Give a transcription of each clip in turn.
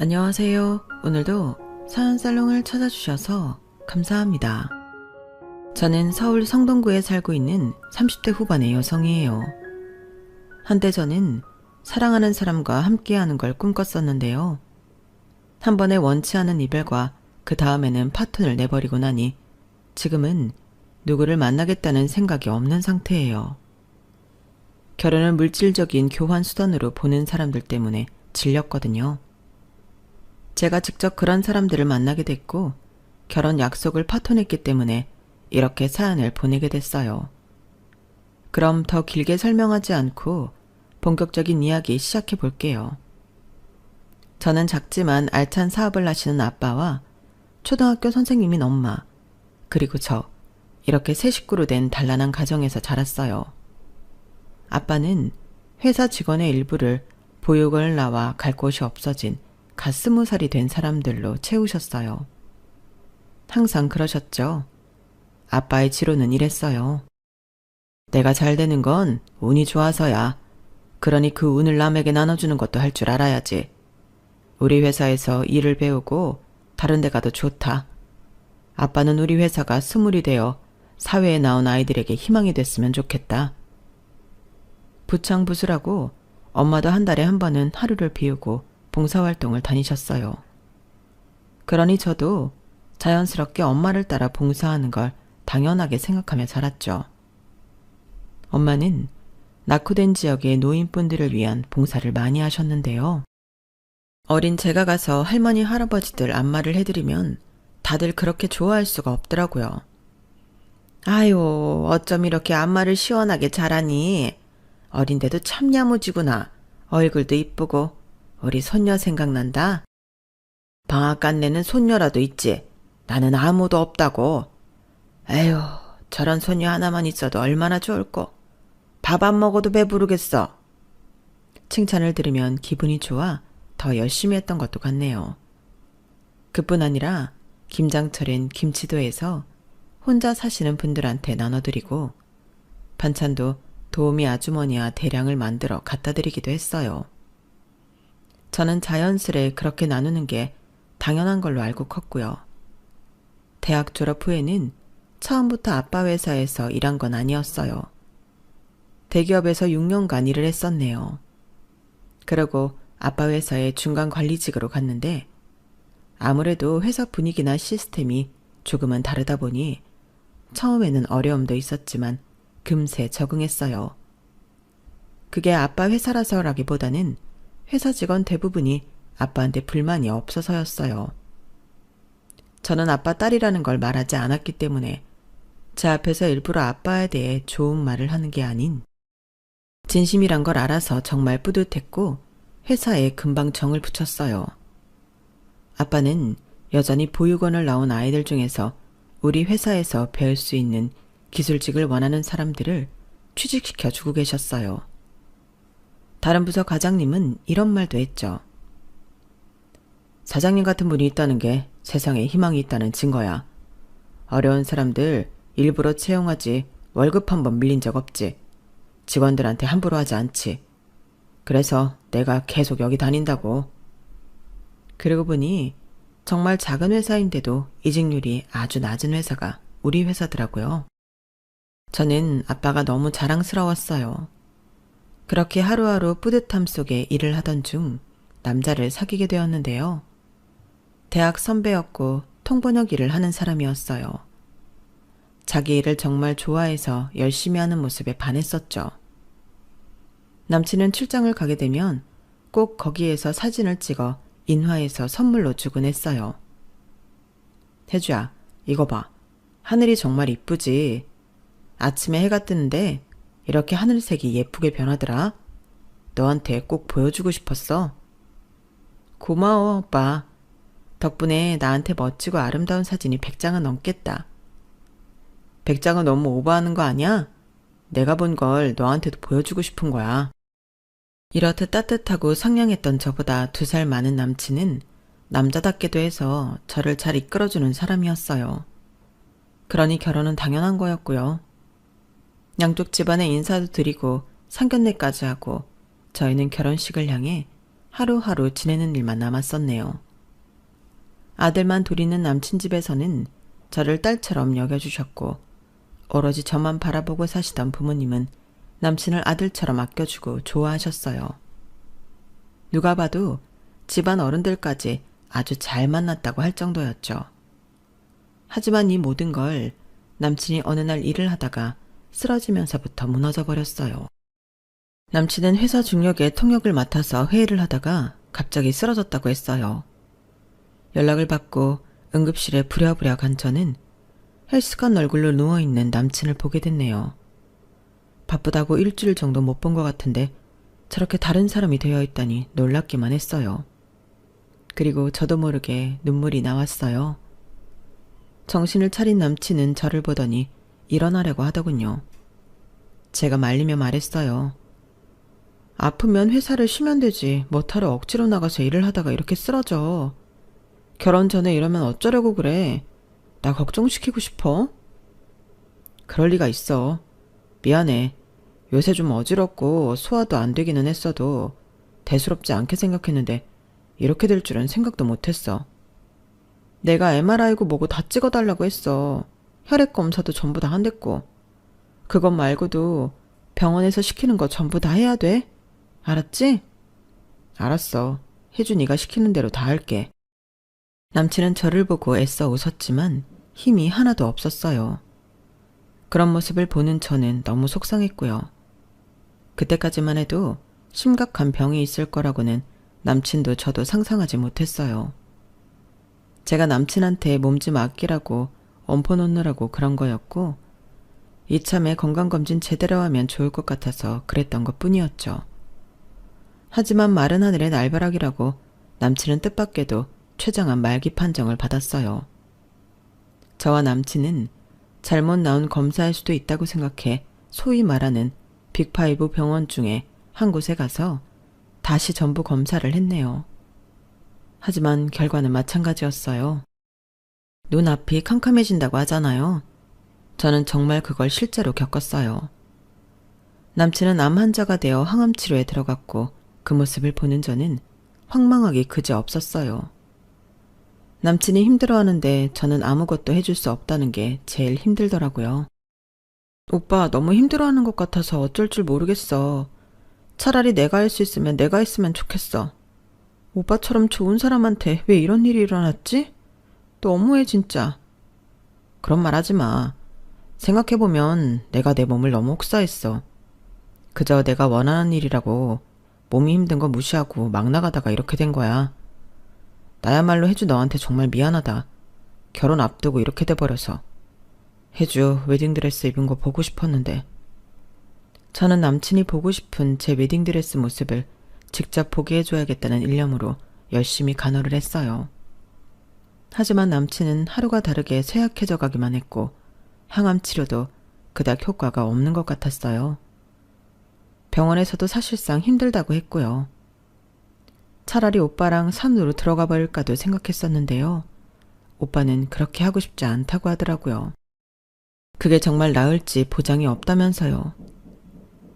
안녕하세요. 오늘도 사연살롱을 찾아주셔서 감사합니다. 저는 서울 성동구에 살고 있는 30대 후반의 여성이에요. 한때 저는 사랑하는 사람과 함께하는 걸 꿈꿨었는데요. 한 번에 원치 않은 이별과 그 다음에는 파토를 내버리고 나니 지금은 누구를 만나겠다는 생각이 없는 상태예요. 결혼을 물질적인 교환 수단으로 보는 사람들 때문에 질렸거든요. 제가 직접 그런 사람들을 만나게 됐고 결혼 약속을 파토냈기 때문에 이렇게 사연을 보내게 됐어요. 그럼 더 길게 설명하지 않고 본격적인 이야기 시작해 볼게요. 저는 작지만 알찬 사업을 하시는 아빠와 초등학교 선생님인 엄마, 그리고 저, 이렇게 세 식구로 된 단란한 가정에서 자랐어요. 아빠는 회사 직원의 일부를 보육원을 나와 갈 곳이 없어진 갓 20살이 된 사람들로 채우셨어요. 항상 그러셨죠. 아빠의 지로는 이랬어요. 내가 잘 되는 건 운이 좋아서야. 그러니 그 운을 남에게 나눠주는 것도 할 줄 알아야지. 우리 회사에서 일을 배우고 다른 데 가도 좋다. 아빠는 우리 회사가 스물이 되어 사회에 나온 아이들에게 희망이 됐으면 좋겠다. 부창부수라고 엄마도 한 달에 한 번은 하루를 비우고 봉사활동을 다니셨어요. 그러니 저도 자연스럽게 엄마를 따라 봉사하는 걸 당연하게 생각하며 자랐죠. 엄마는 낙후된 지역의 노인분들을 위한 봉사를 많이 하셨는데요. 어린 제가 가서 할머니 할아버지들 안마를 해드리면 다들 그렇게 좋아할 수가 없더라고요. 아유, 어쩜 이렇게 안마를 시원하게 잘하니? 어린데도 참 야무지구나. 얼굴도 이쁘고. 우리 손녀 생각난다. 방앗간 내는 손녀라도 있지. 나는 아무도 없다고. 에휴, 저런 손녀 하나만 있어도 얼마나 좋을꼬. 밥 안 먹어도 배부르겠어. 칭찬을 들으면 기분이 좋아 더 열심히 했던 것도 같네요. 그뿐 아니라 김장철엔 김치도해서 혼자 사시는 분들한테 나눠드리고 반찬도 도우미 아주머니와 대량을 만들어 갖다 드리기도 했어요. 저는 자연스레 그렇게 나누는 게 당연한 걸로 알고 컸고요. 대학 졸업 후에는 처음부터 아빠 회사에서 일한 건 아니었어요. 대기업에서 6년간 일을 했었네요. 그러고 아빠 회사의 중간 관리직으로 갔는데 아무래도 회사 분위기나 시스템이 조금은 다르다 보니 처음에는 어려움도 있었지만 금세 적응했어요. 그게 아빠 회사라서라기보다는 회사 직원 대부분이 아빠한테 불만이 없어서였어요. 저는 아빠 딸이라는 걸 말하지 않았기 때문에 제 앞에서 일부러 아빠에 대해 좋은 말을 하는 게 아닌 진심이란 걸 알아서 정말 뿌듯했고 회사에 금방 정을 붙였어요. 아빠는 여전히 보육원을 나온 아이들 중에서 우리 회사에서 배울 수 있는 기술직을 원하는 사람들을 취직시켜주고 계셨어요. 다른 부서 과장님은 이런 말도 했죠. 사장님 같은 분이 있다는 게 세상에 희망이 있다는 증거야. 어려운 사람들 일부러 채용하지 월급 한 번 밀린 적 없지. 직원들한테 함부로 하지 않지. 그래서 내가 계속 여기 다닌다고. 그러고 보니 정말 작은 회사인데도 이직률이 아주 낮은 회사가 우리 회사더라고요. 저는 아빠가 너무 자랑스러웠어요. 그렇게 하루하루 뿌듯함 속에 일을 하던 중 남자를 사귀게 되었는데요. 대학 선배였고 통번역 일을 하는 사람이었어요. 자기 일을 정말 좋아해서 열심히 하는 모습에 반했었죠. 남친은 출장을 가게 되면 꼭 거기에서 사진을 찍어 인화해서 선물로 주곤 했어요. 태주야, 이거 봐. 하늘이 정말 이쁘지. 아침에 해가 뜨는데 이렇게 하늘색이 예쁘게 변하더라. 너한테 꼭 보여주고 싶었어. 고마워, 오빠. 덕분에 나한테 멋지고 아름다운 사진이 100장은 넘겠다. 100장은 너무 오버하는 거 아니야? 내가 본 걸 너한테도 보여주고 싶은 거야. 이렇듯 따뜻하고 상냥했던 저보다 2살 많은 남친은 남자답게도 해서 저를 잘 이끌어주는 사람이었어요. 그러니 결혼은 당연한 거였고요. 양쪽 집안에 인사도 드리고 상견례까지 하고 저희는 결혼식을 향해 하루하루 지내는 일만 남았었네요. 아들만 둘 있는 남친 집에서는 저를 딸처럼 여겨주셨고 오로지 저만 바라보고 사시던 부모님은 남친을 아들처럼 아껴주고 좋아하셨어요. 누가 봐도 집안 어른들까지 아주 잘 만났다고 할 정도였죠. 하지만 이 모든 걸 남친이 어느 날 일을 하다가 쓰러지면서부터 무너져 버렸어요. 남친은 회사 중역에 통역을 맡아서 회의를 하다가 갑자기 쓰러졌다고 했어요. 연락을 받고 응급실에 부랴부랴 간 저는 헬스한 얼굴로 누워있는 남친을 보게 됐네요. 바쁘다고 일주일 정도 못 본 것 같은데 저렇게 다른 사람이 되어 있다니 놀랍기만 했어요. 그리고 저도 모르게 눈물이 나왔어요. 정신을 차린 남친은 저를 보더니 일어나려고 하더군요. 제가 말리며 말했어요. 아프면 회사를 쉬면 되지 뭐하러 억지로 나가서 일을 하다가 이렇게 쓰러져. 결혼 전에 이러면 어쩌려고 그래. 나 걱정시키고 싶어? 그럴 리가 있어. 미안해. 요새 좀 어지럽고 소화도 안 되기는 했어도 대수롭지 않게 생각했는데 이렇게 될 줄은 생각도 못했어. 내가 MRI고 뭐고 다 찍어달라고 했어. 혈액 검사도 전부 다 한댔고. 그것 말고도 병원에서 시키는 거 전부 다 해야 돼. 알았지? 알았어. 혜주 네가 시키는 대로 다 할게. 남친은 저를 보고 애써 웃었지만 힘이 하나도 없었어요. 그런 모습을 보는 저는 너무 속상했고요. 그때까지만 해도 심각한 병이 있을 거라고는 남친도 저도 상상하지 못했어요. 제가 남친한테 몸 좀 아끼라고 엄포 놓느라고 그런 거였고 이참에 건강검진 제대로 하면 좋을 것 같아서 그랬던 것 뿐이었죠. 하지만 마른 하늘의 날벼락이라고 남친은 뜻밖에도 최장한 말기 판정을 받았어요. 저와 남친은 잘못 나온 검사일 수도 있다고 생각해 소위 말하는 빅5 병원 중에 한 곳에 가서 다시 전부 검사를 했네요. 하지만 결과는 마찬가지였어요. 눈앞이 캄캄해진다고 하잖아요. 저는 정말 그걸 실제로 겪었어요. 남친은 암 환자가 되어 항암 치료에 들어갔고 그 모습을 보는 저는 황망하기 그지없었어요. 남친이 힘들어하는데 저는 아무것도 해줄 수 없다는 게 제일 힘들더라고요. 오빠 너무 힘들어하는 것 같아서 어쩔 줄 모르겠어. 차라리 내가 할 수 있으면 내가 했으면 좋겠어. 오빠처럼 좋은 사람한테 왜 이런 일이 일어났지? 너무해 진짜. 그런 말 하지 마. 생각해보면 내가 내 몸을 너무 혹사했어. 그저 내가 원하는 일이라고 몸이 힘든 거 무시하고 막 나가다가 이렇게 된 거야. 나야말로 혜주 너한테 정말 미안하다. 결혼 앞두고 이렇게 돼버려서. 혜주 웨딩드레스 입은 거 보고 싶었는데. 저는 남친이 보고 싶은 제 웨딩드레스 모습을 직접 보게 해줘야겠다는 일념으로 열심히 간호를 했어요. 하지만 남친은 하루가 다르게 쇠약해져 가기만 했고 항암 치료도 그닥 효과가 없는 것 같았어요. 병원에서도 사실상 힘들다고 했고요. 차라리 오빠랑 산으로 들어가 버릴까도 생각했었는데요. 오빠는 그렇게 하고 싶지 않다고 하더라고요. 그게 정말 나을지 보장이 없다면서요.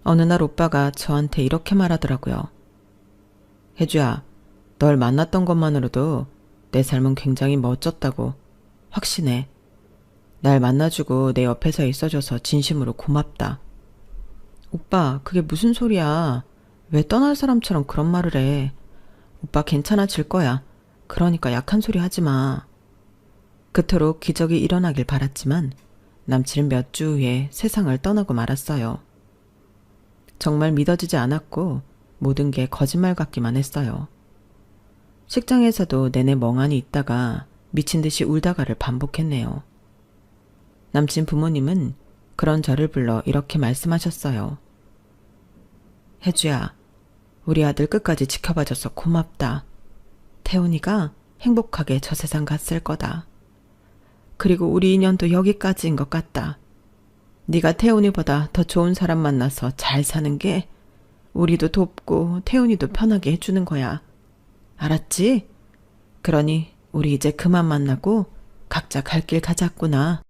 어느 날 오빠가 저한테 이렇게 말하더라고요. 혜주야, 널 만났던 것만으로도 내 삶은 굉장히 멋졌다고 확신해. 날 만나주고 내 옆에서 있어줘서 진심으로 고맙다. 오빠, 그게 무슨 소리야. 왜 떠날 사람처럼 그런 말을 해. 오빠 괜찮아질 거야. 그러니까 약한 소리 하지 마. 그토록 기적이 일어나길 바랐지만 남친은 몇 주 후에 세상을 떠나고 말았어요. 정말 믿어지지 않았고 모든 게 거짓말 같기만 했어요. 식장에서도 내내 멍하니 있다가 미친 듯이 울다가를 반복했네요. 남친 부모님은 그런 저를 불러 이렇게 말씀하셨어요. 혜주야, 우리 아들 끝까지 지켜봐줘서 고맙다. 태훈이가 행복하게 저 세상 갔을 거다. 그리고 우리 인연도 여기까지인 것 같다. 네가 태훈이보다 더 좋은 사람 만나서 잘 사는 게 우리도 돕고 태훈이도 편하게 해주는 거야. 알았지? 그러니 우리 이제 그만 만나고 각자 갈 길 가자꾸나.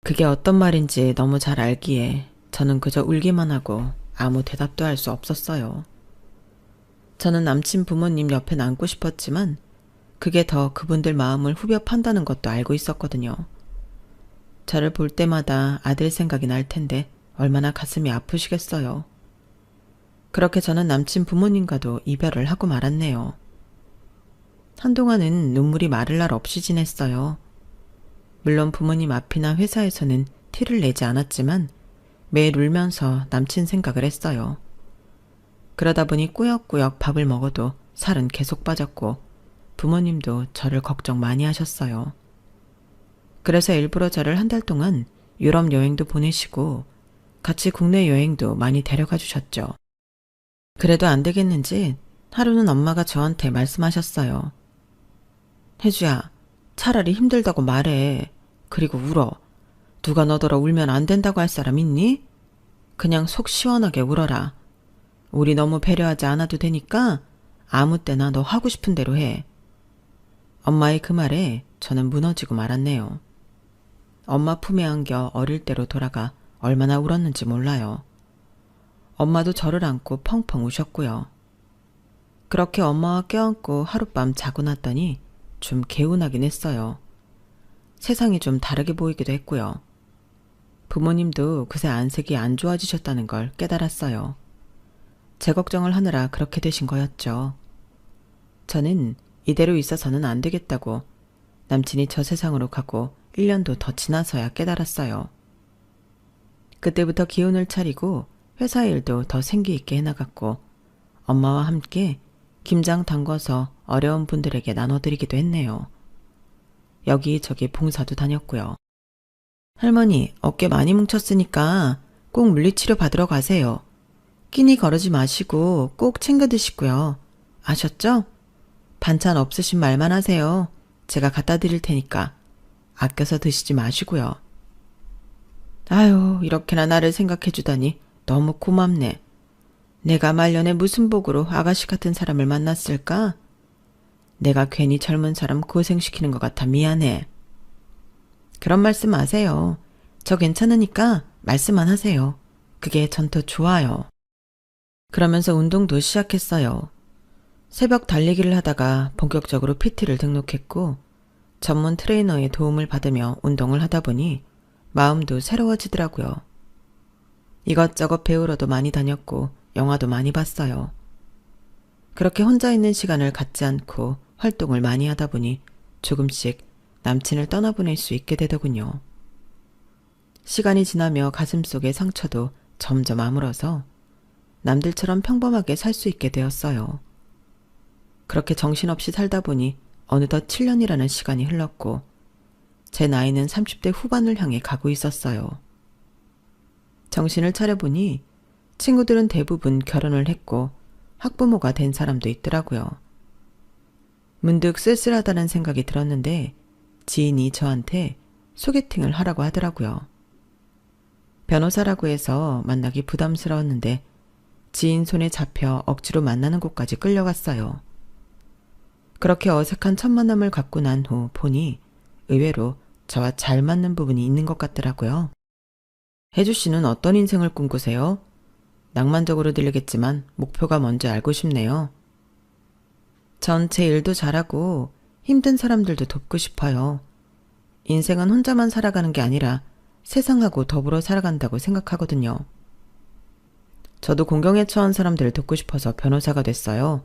그게 어떤 말인지 너무 잘 알기에 저는 그저 울기만 하고 아무 대답도 할 수 없었어요. 저는 남친 부모님 옆에 남고 싶었지만 그게 더 그분들 마음을 후벼 판다는 것도 알고 있었거든요. 저를 볼 때마다 아들 생각이 날 텐데 얼마나 가슴이 아프시겠어요. 그렇게 저는 남친 부모님과도 이별을 하고 말았네요. 한동안은 눈물이 마를 날 없이 지냈어요. 물론 부모님 앞이나 회사에서는 티를 내지 않았지만 매일 울면서 남친 생각을 했어요. 그러다 보니 꾸역꾸역 밥을 먹어도 살은 계속 빠졌고 부모님도 저를 걱정 많이 하셨어요. 그래서 일부러 저를 한 달 동안 유럽 여행도 보내시고 같이 국내 여행도 많이 데려가 주셨죠. 그래도 안 되겠는지 하루는 엄마가 저한테 말씀하셨어요. 혜주야, 차라리 힘들다고 말해. 그리고 울어. 누가 너더러 울면 안 된다고 할 사람 있니? 그냥 속 시원하게 울어라. 우리 너무 배려하지 않아도 되니까 아무 때나 너 하고 싶은 대로 해. 엄마의 그 말에 저는 무너지고 말았네요. 엄마 품에 안겨 어릴 때로 돌아가 얼마나 울었는지 몰라요. 엄마도 저를 안고 펑펑 우셨고요. 그렇게 엄마와 껴안고 하룻밤 자고 났더니 좀 개운하긴 했어요. 세상이 좀 다르게 보이기도 했고요. 부모님도 그새 안색이 안 좋아지셨다는 걸 깨달았어요. 제 걱정을 하느라 그렇게 되신 거였죠. 저는 이대로 있어서는 안 되겠다고 남친이 저 세상으로 가고 1년도 더 지나서야 깨달았어요. 그때부터 기운을 차리고 회사 일도 더 생기 있게 해나갔고 엄마와 함께 김장 담궈서 어려운 분들에게 나눠드리기도 했네요. 여기저기 봉사도 다녔고요. 할머니, 어깨 많이 뭉쳤으니까 꼭 물리치료 받으러 가세요. 끼니 거르지 마시고 꼭 챙겨 드시고요. 아셨죠? 반찬 없으신 말만 하세요. 제가 갖다 드릴 테니까 아껴서 드시지 마시고요. 아유, 이렇게나 나를 생각해 주다니 너무 고맙네. 내가 말년에 무슨 복으로 아가씨 같은 사람을 만났을까? 내가 괜히 젊은 사람 고생시키는 것 같아 미안해. 그런 말씀 마세요. 저 괜찮으니까 말씀만 하세요. 그게 전 더 좋아요. 그러면서 운동도 시작했어요. 새벽 달리기를 하다가 본격적으로 PT를 등록했고 전문 트레이너의 도움을 받으며 운동을 하다 보니 마음도 새로워지더라고요. 이것저것 배우러도 많이 다녔고 영화도 많이 봤어요. 그렇게 혼자 있는 시간을 갖지 않고 활동을 많이 하다 보니 조금씩 남친을 떠나보낼 수 있게 되더군요. 시간이 지나며 가슴속의 상처도 점점 아물어서 남들처럼 평범하게 살 수 있게 되었어요. 그렇게 정신없이 살다 보니 어느덧 7년이라는 시간이 흘렀고 제 나이는 30대 후반을 향해 가고 있었어요. 정신을 차려보니 친구들은 대부분 결혼을 했고 학부모가 된 사람도 있더라고요. 문득 쓸쓸하다는 생각이 들었는데 지인이 저한테 소개팅을 하라고 하더라고요. 변호사라고 해서 만나기 부담스러웠는데 지인 손에 잡혀 억지로 만나는 곳까지 끌려갔어요. 그렇게 어색한 첫 만남을 갖고 난 후 보니 의외로 저와 잘 맞는 부분이 있는 것 같더라고요. 혜주 씨는 어떤 인생을 꿈꾸세요? 낭만적으로 들리겠지만 목표가 뭔지 알고 싶네요. 전 제 일도 잘하고 힘든 사람들도 돕고 싶어요. 인생은 혼자만 살아가는 게 아니라 세상하고 더불어 살아간다고 생각하거든요. 저도 공경에 처한 사람들을 돕고 싶어서 변호사가 됐어요.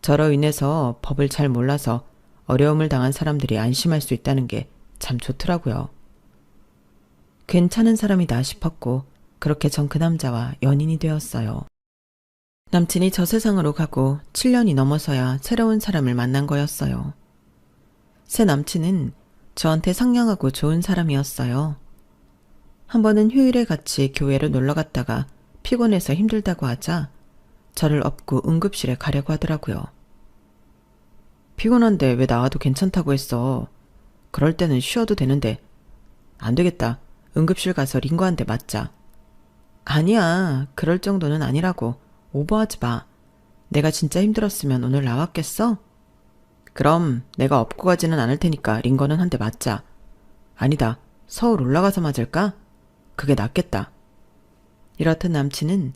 저로 인해서 법을 잘 몰라서 어려움을 당한 사람들이 안심할 수 있다는 게 참 좋더라고요. 괜찮은 사람이다 싶었고 그렇게 전 그 남자와 연인이 되었어요. 남친이 저 세상으로 가고 7년이 넘어서야 새로운 사람을 만난 거였어요. 새 남친은 저한테 상냥하고 좋은 사람이었어요. 한 번은 휴일에 같이 교회로 놀러 갔다가 피곤해서 힘들다고 하자 저를 업고 응급실에 가려고 하더라고요. 피곤한데 왜 나와도 괜찮다고 했어. 그럴 때는 쉬어도 되는데. 안 되겠다. 응급실 가서 링거 한 대 맞자. 아니야. 그럴 정도는 아니라고. 오버하지 마. 내가 진짜 힘들었으면 오늘 나왔겠어? 그럼 내가 업고 가지는 않을 테니까 링거는 한 대 맞자. 아니다. 서울 올라가서 맞을까? 그게 낫겠다. 이렇듯 남친은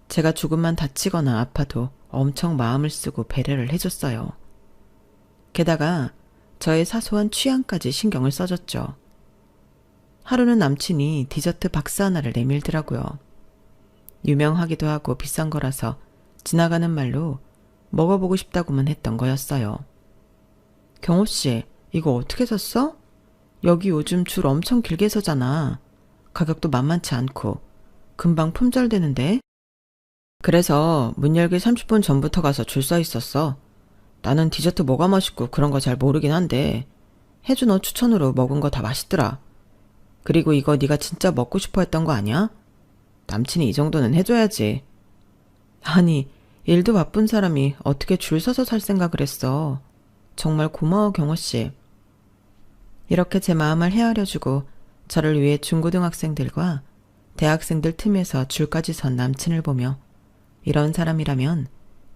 제가 조금만 다치거나 아파도 엄청 마음을 쓰고 배려를 해줬어요. 게다가 저의 사소한 취향까지 신경을 써줬죠. 하루는 남친이 디저트 박스 하나를 내밀더라고요. 유명하기도 하고 비싼 거라서 지나가는 말로 먹어보고 싶다고만 했던 거였어요. 경호씨, 이거 어떻게 샀어? 여기 요즘 줄 엄청 길게 서잖아. 가격도 만만치 않고 금방 품절되는데? 그래서 문 열기 30분 전부터 가서 줄 서 있었어. 나는 디저트 뭐가 맛있고 그런 거 잘 모르긴 한데 혜주 너 추천으로 먹은 거 다 맛있더라. 그리고 이거 네가 진짜 먹고 싶어 했던 거 아니야? 남친이 이 정도는 해줘야지. 아니, 일도 바쁜 사람이 어떻게 줄 서서 살 생각을 했어. 정말 고마워, 경호씨. 이렇게 제 마음을 헤아려주고 저를 위해 중고등학생들과 대학생들 틈에서 줄까지 선 남친을 보며 이런 사람이라면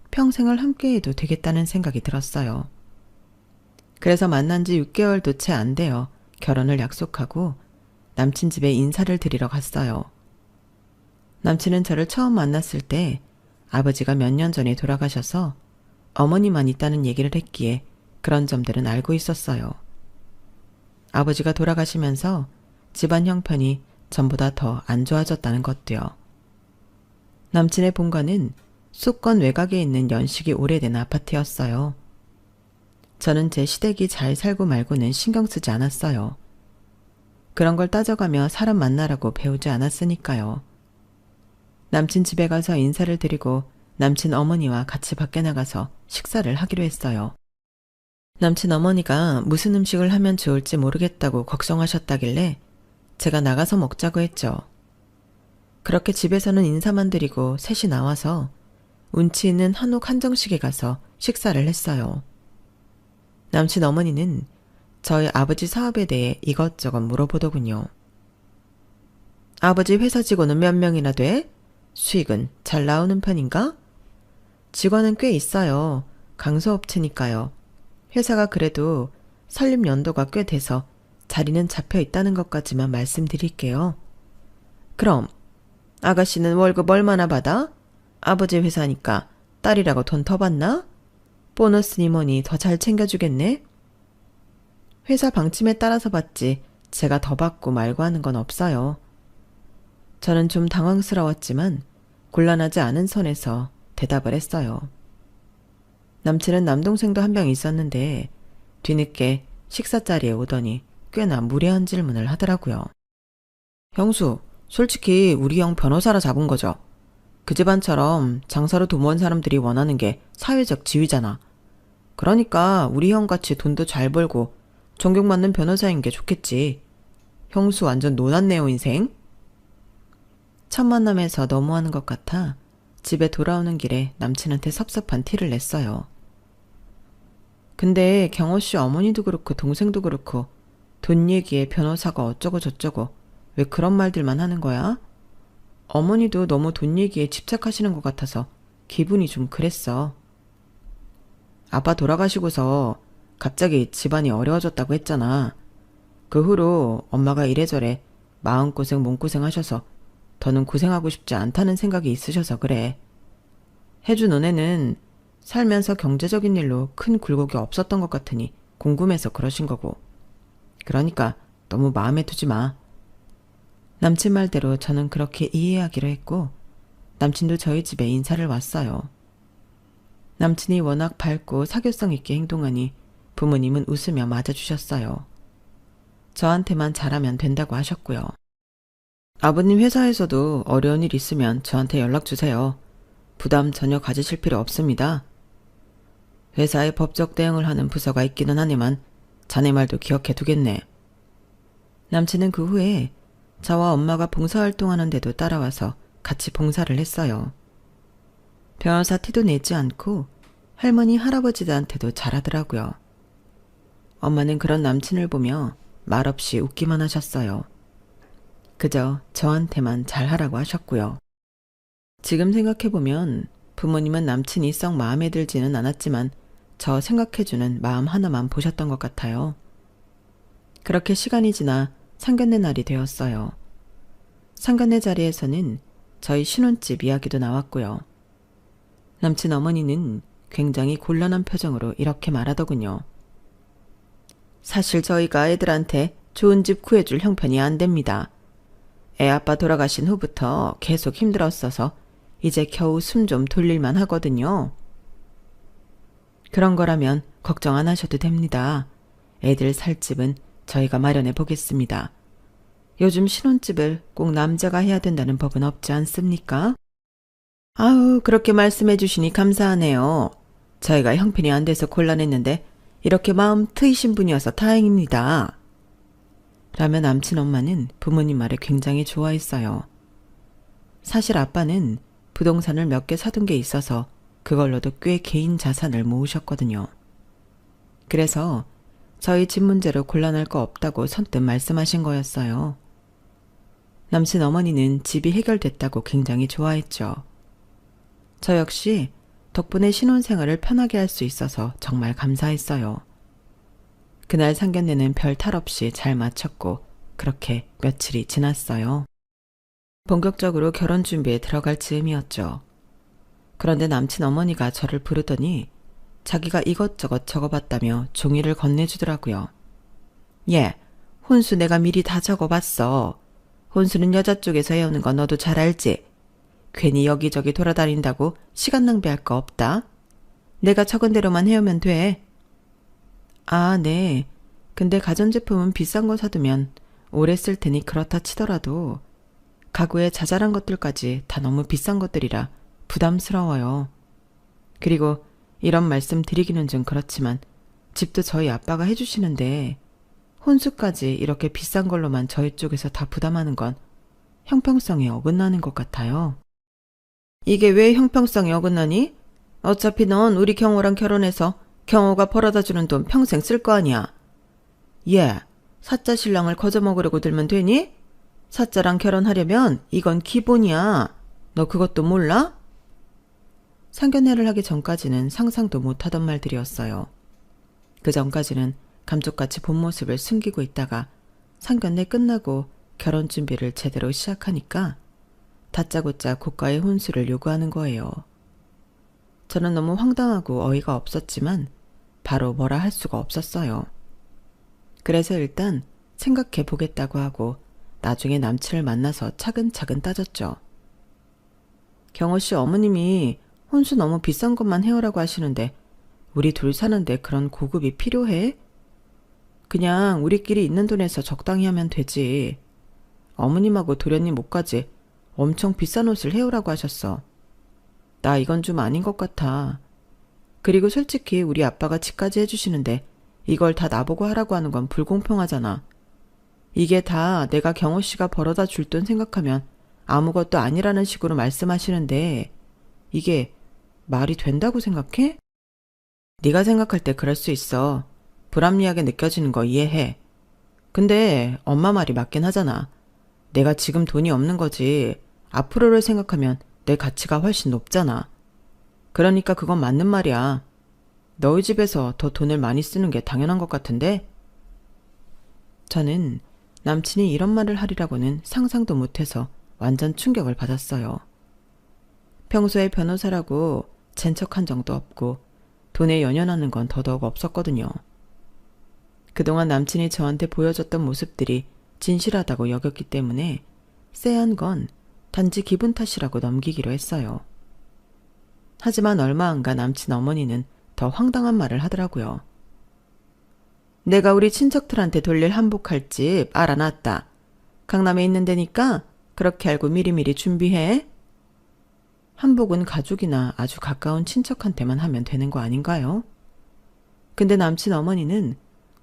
평생을 함께해도 되겠다는 생각이 들었어요. 그래서 만난 지 6개월도 채 안 되어 결혼을 약속하고 남친 집에 인사를 드리러 갔어요. 남친은 저를 처음 만났을 때 아버지가 몇 년 전에 돌아가셔서 어머니만 있다는 얘기를 했기에 그런 점들은 알고 있었어요. 아버지가 돌아가시면서 집안 형편이 전보다 더 안 좋아졌다는 것도요. 남친의 본가는 수도권 외곽에 있는 연식이 오래된 아파트였어요. 저는 제 시댁이 잘 살고 말고는 신경 쓰지 않았어요. 그런 걸 따져가며 사람 만나라고 배우지 않았으니까요. 남친 집에 가서 인사를 드리고 남친 어머니와 같이 밖에 나가서 식사를 하기로 했어요. 남친 어머니가 무슨 음식을 하면 좋을지 모르겠다고 걱정하셨다길래 제가 나가서 먹자고 했죠. 그렇게 집에서는 인사만 드리고 셋이 나와서 운치 있는 한옥 한정식에 가서 식사를 했어요. 남친 어머니는 저희 아버지 사업에 대해 이것저것 물어보더군요. 아버지 회사 직원은 몇 명이나 돼? 수익은 잘 나오는 편인가? 직원은 꽤 있어요. 강소업체니까요. 회사가 그래도 설립 연도가 꽤 돼서 자리는 잡혀 있다는 것까지만 말씀드릴게요. 그럼 아가씨는 월급 얼마나 받아? 아버지 회사니까 딸이라고 돈 더 받나? 보너스니 뭐니 더 잘 챙겨주겠네? 회사 방침에 따라서 받지 제가 더 받고 말고 하는 건 없어요. 저는 좀 당황스러웠지만 곤란하지 않은 선에서 대답을 했어요. 남친은 남동생도 한 명 있었는데 뒤늦게 식사 자리에 오더니 꽤나 무례한 질문을 하더라고요. 형수, 솔직히 우리 형 변호사라 잡은 거죠. 그 집안처럼 장사로 돈 번 사람들이 원하는 게 사회적 지위잖아. 그러니까 우리 형같이 돈도 잘 벌고 존경받는 변호사인 게 좋겠지. 형수 완전 노났네요, 인생. 첫 만남에서 너무하는 것 같아 집에 돌아오는 길에 남친한테 섭섭한 티를 냈어요. 근데 경호씨 어머니도 그렇고 동생도 그렇고 돈 얘기에 변호사가 어쩌고 저쩌고 왜 그런 말들만 하는 거야? 어머니도 너무 돈 얘기에 집착하시는 것 같아서 기분이 좀 그랬어. 아빠 돌아가시고서 갑자기 집안이 어려워졌다고 했잖아. 그 후로 엄마가 이래저래 마음고생 몸고생 하셔서 더는 고생하고 싶지 않다는 생각이 있으셔서 그래. 혜주 너네는 살면서 경제적인 일로 큰 굴곡이 없었던 것 같으니 궁금해서 그러신 거고. 그러니까 너무 마음에 두지 마. 남친 말대로 저는 그렇게 이해하기로 했고 남친도 저희 집에 인사를 왔어요. 남친이 워낙 밝고 사교성 있게 행동하니 부모님은 웃으며 맞아주셨어요. 저한테만 잘하면 된다고 하셨고요. 아버님 회사에서도 어려운 일 있으면 저한테 연락 주세요. 부담 전혀 가지실 필요 없습니다. 회사에 법적 대응을 하는 부서가 있기는 하니만 자네 말도 기억해 두겠네. 남친은 그 후에 저와 엄마가 봉사활동하는데도 따라와서 같이 봉사를 했어요. 변호사 티도 내지 않고 할머니 할아버지들한테도 잘하더라고요. 엄마는 그런 남친을 보며 말없이 웃기만 하셨어요. 그저 저한테만 잘하라고 하셨고요. 지금 생각해보면 부모님은 남친이 썩 마음에 들지는 않았지만 저 생각해주는 마음 하나만 보셨던 것 같아요. 그렇게 시간이 지나 상견례 날이 되었어요. 상견례 자리에서는 저희 신혼집 이야기도 나왔고요. 남친 어머니는 굉장히 곤란한 표정으로 이렇게 말하더군요. 사실 저희가 애들한테 좋은 집 구해줄 형편이 안 됩니다. 애 아빠 돌아가신 후부터 계속 힘들었어서 이제 겨우 숨 좀 돌릴만 하거든요. 그런 거라면 걱정 안 하셔도 됩니다. 애들 살 집은 저희가 마련해 보겠습니다. 요즘 신혼집을 꼭 남자가 해야 된다는 법은 없지 않습니까? 아우, 그렇게 말씀해 주시니 감사하네요. 저희가 형편이 안 돼서 곤란했는데 이렇게 마음 트이신 분이어서 다행입니다. 라며 남친 엄마는 부모님 말을 굉장히 좋아했어요. 사실 아빠는 부동산을 몇 개 사둔 게 있어서 그걸로도 꽤 개인 자산을 모으셨거든요. 그래서 저희 집 문제로 곤란할 거 없다고 선뜻 말씀하신 거였어요. 남친 어머니는 집이 해결됐다고 굉장히 좋아했죠. 저 역시 덕분에 신혼생활을 편하게 할 수 있어서 정말 감사했어요. 그날 상견례는 별 탈 없이 잘 마쳤고 그렇게 며칠이 지났어요. 본격적으로 결혼 준비에 들어갈 즈음이었죠. 그런데 남친 어머니가 저를 부르더니 자기가 이것저것 적어봤다며 종이를 건네주더라고요. 예, 혼수 내가 미리 다 적어봤어. 혼수는 여자 쪽에서 해오는 거 너도 잘 알지? 괜히 여기저기 돌아다닌다고 시간 낭비할 거 없다. 내가 적은 대로만 해오면 돼. 아, 네. 근데 가전제품은 비싼 거 사두면 오래 쓸 테니 그렇다 치더라도 가구에 자잘한 것들까지 다 너무 비싼 것들이라 부담스러워요. 그리고 이런 말씀 드리기는 좀 그렇지만 집도 저희 아빠가 해주시는데 혼수까지 이렇게 비싼 걸로만 저희 쪽에서 다 부담하는 건 형평성에 어긋나는 것 같아요. 이게 왜 형평성에 어긋나니? 어차피 넌 우리 경호랑 결혼해서 경호가 벌어다 주는 돈 평생 쓸 거 아니야. 예, 사짜 신랑을 거저먹으려고 들면 되니? 사짜랑 결혼하려면 이건 기본이야. 너 그것도 몰라? 상견례를 하기 전까지는 상상도 못하던 말들이었어요. 그 전까지는 감쪽같이 본 모습을 숨기고 있다가 상견례 끝나고 결혼 준비를 제대로 시작하니까 다짜고짜 고가의 혼수를 요구하는 거예요. 저는 너무 황당하고 어이가 없었지만 바로 뭐라 할 수가 없었어요. 그래서 일단 생각해 보겠다고 하고 나중에 남친을 만나서 차근차근 따졌죠. 경호씨 어머님이 혼수 너무 비싼 것만 해오라고 하시는데 우리 둘 사는데 그런 고급이 필요해? 그냥 우리끼리 있는 돈에서 적당히 하면 되지. 어머님하고 도련님 못까지 엄청 비싼 옷을 해오라고 하셨어. 나 이건 좀 아닌 것 같아. 그리고 솔직히 우리 아빠가 집까지 해주시는데 이걸 다 나보고 하라고 하는 건 불공평하잖아. 이게 다 내가 경호씨가 벌어다 줄 돈 생각하면 아무것도 아니라는 식으로 말씀하시는데 이게 말이 된다고 생각해? 네가 생각할 때 그럴 수 있어. 불합리하게 느껴지는 거 이해해. 근데 엄마 말이 맞긴 하잖아. 내가 지금 돈이 없는 거지. 앞으로를 생각하면 내 가치가 훨씬 높잖아. 그러니까 그건 맞는 말이야. 너희 집에서 더 돈을 많이 쓰는 게 당연한 것 같은데? 저는 남친이 이런 말을 하리라고는 상상도 못해서 완전 충격을 받았어요. 평소에 변호사라고 젠척한 적도 없고 돈에 연연하는 건 더더욱 없었거든요. 그동안 남친이 저한테 보여줬던 모습들이 진실하다고 여겼기 때문에 쎄한 건 단지 기분 탓이라고 넘기기로 했어요. 하지만 얼마 안 가 남친 어머니는 더 황당한 말을 하더라고요. 내가 우리 친척들한테 돌릴 한복할 집 알아놨다. 강남에 있는 데니까 그렇게 알고 미리미리 준비해. 한복은 가족이나 아주 가까운 친척한테만 하면 되는 거 아닌가요? 근데 남친 어머니는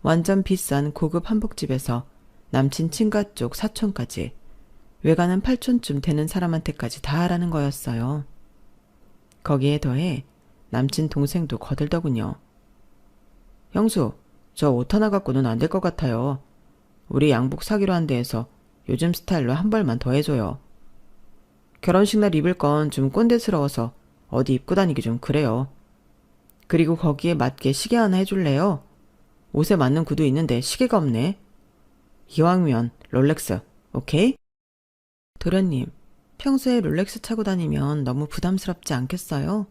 완전 비싼 고급 한복집에서 남친 친가 쪽 사촌까지 외가는 8촌쯤 되는 사람한테까지 다 하라는 거였어요. 거기에 더해 남친 동생도 거들더군요. 형수, 저 옷 하나 갖고는 안 될 것 같아요. 우리 양복 사기로 한 데에서 요즘 스타일로 한 벌만 더 해줘요. 결혼식 날 입을 건 좀 꼰대스러워서 어디 입고 다니기 좀 그래요. 그리고 거기에 맞게 시계 하나 해줄래요? 옷에 맞는 구두 있는데 시계가 없네. 이왕이면 롤렉스, 오케이? 도련님, 평소에 롤렉스 차고 다니면 너무 부담스럽지 않겠어요?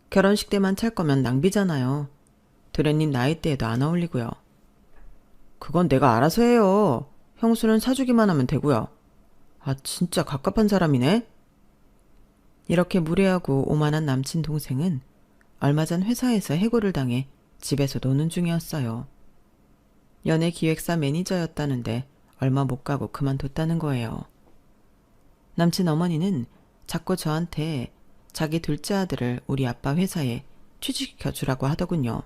결혼식 때만 찰 거면 낭비잖아요. 도련님 나이대에도 안 어울리고요. 그건 내가 알아서 해요. 형수는 사주기만 하면 되고요. 아, 진짜 갑갑한 사람이네. 이렇게 무례하고 오만한 남친 동생은 얼마 전 회사에서 해고를 당해 집에서 노는 중이었어요. 연예기획사 매니저였다는데 얼마 못 가고 그만뒀다는 거예요. 남친 어머니는 자꾸 저한테 자기 둘째 아들을 우리 아빠 회사에 취직시켜 주라고 하더군요.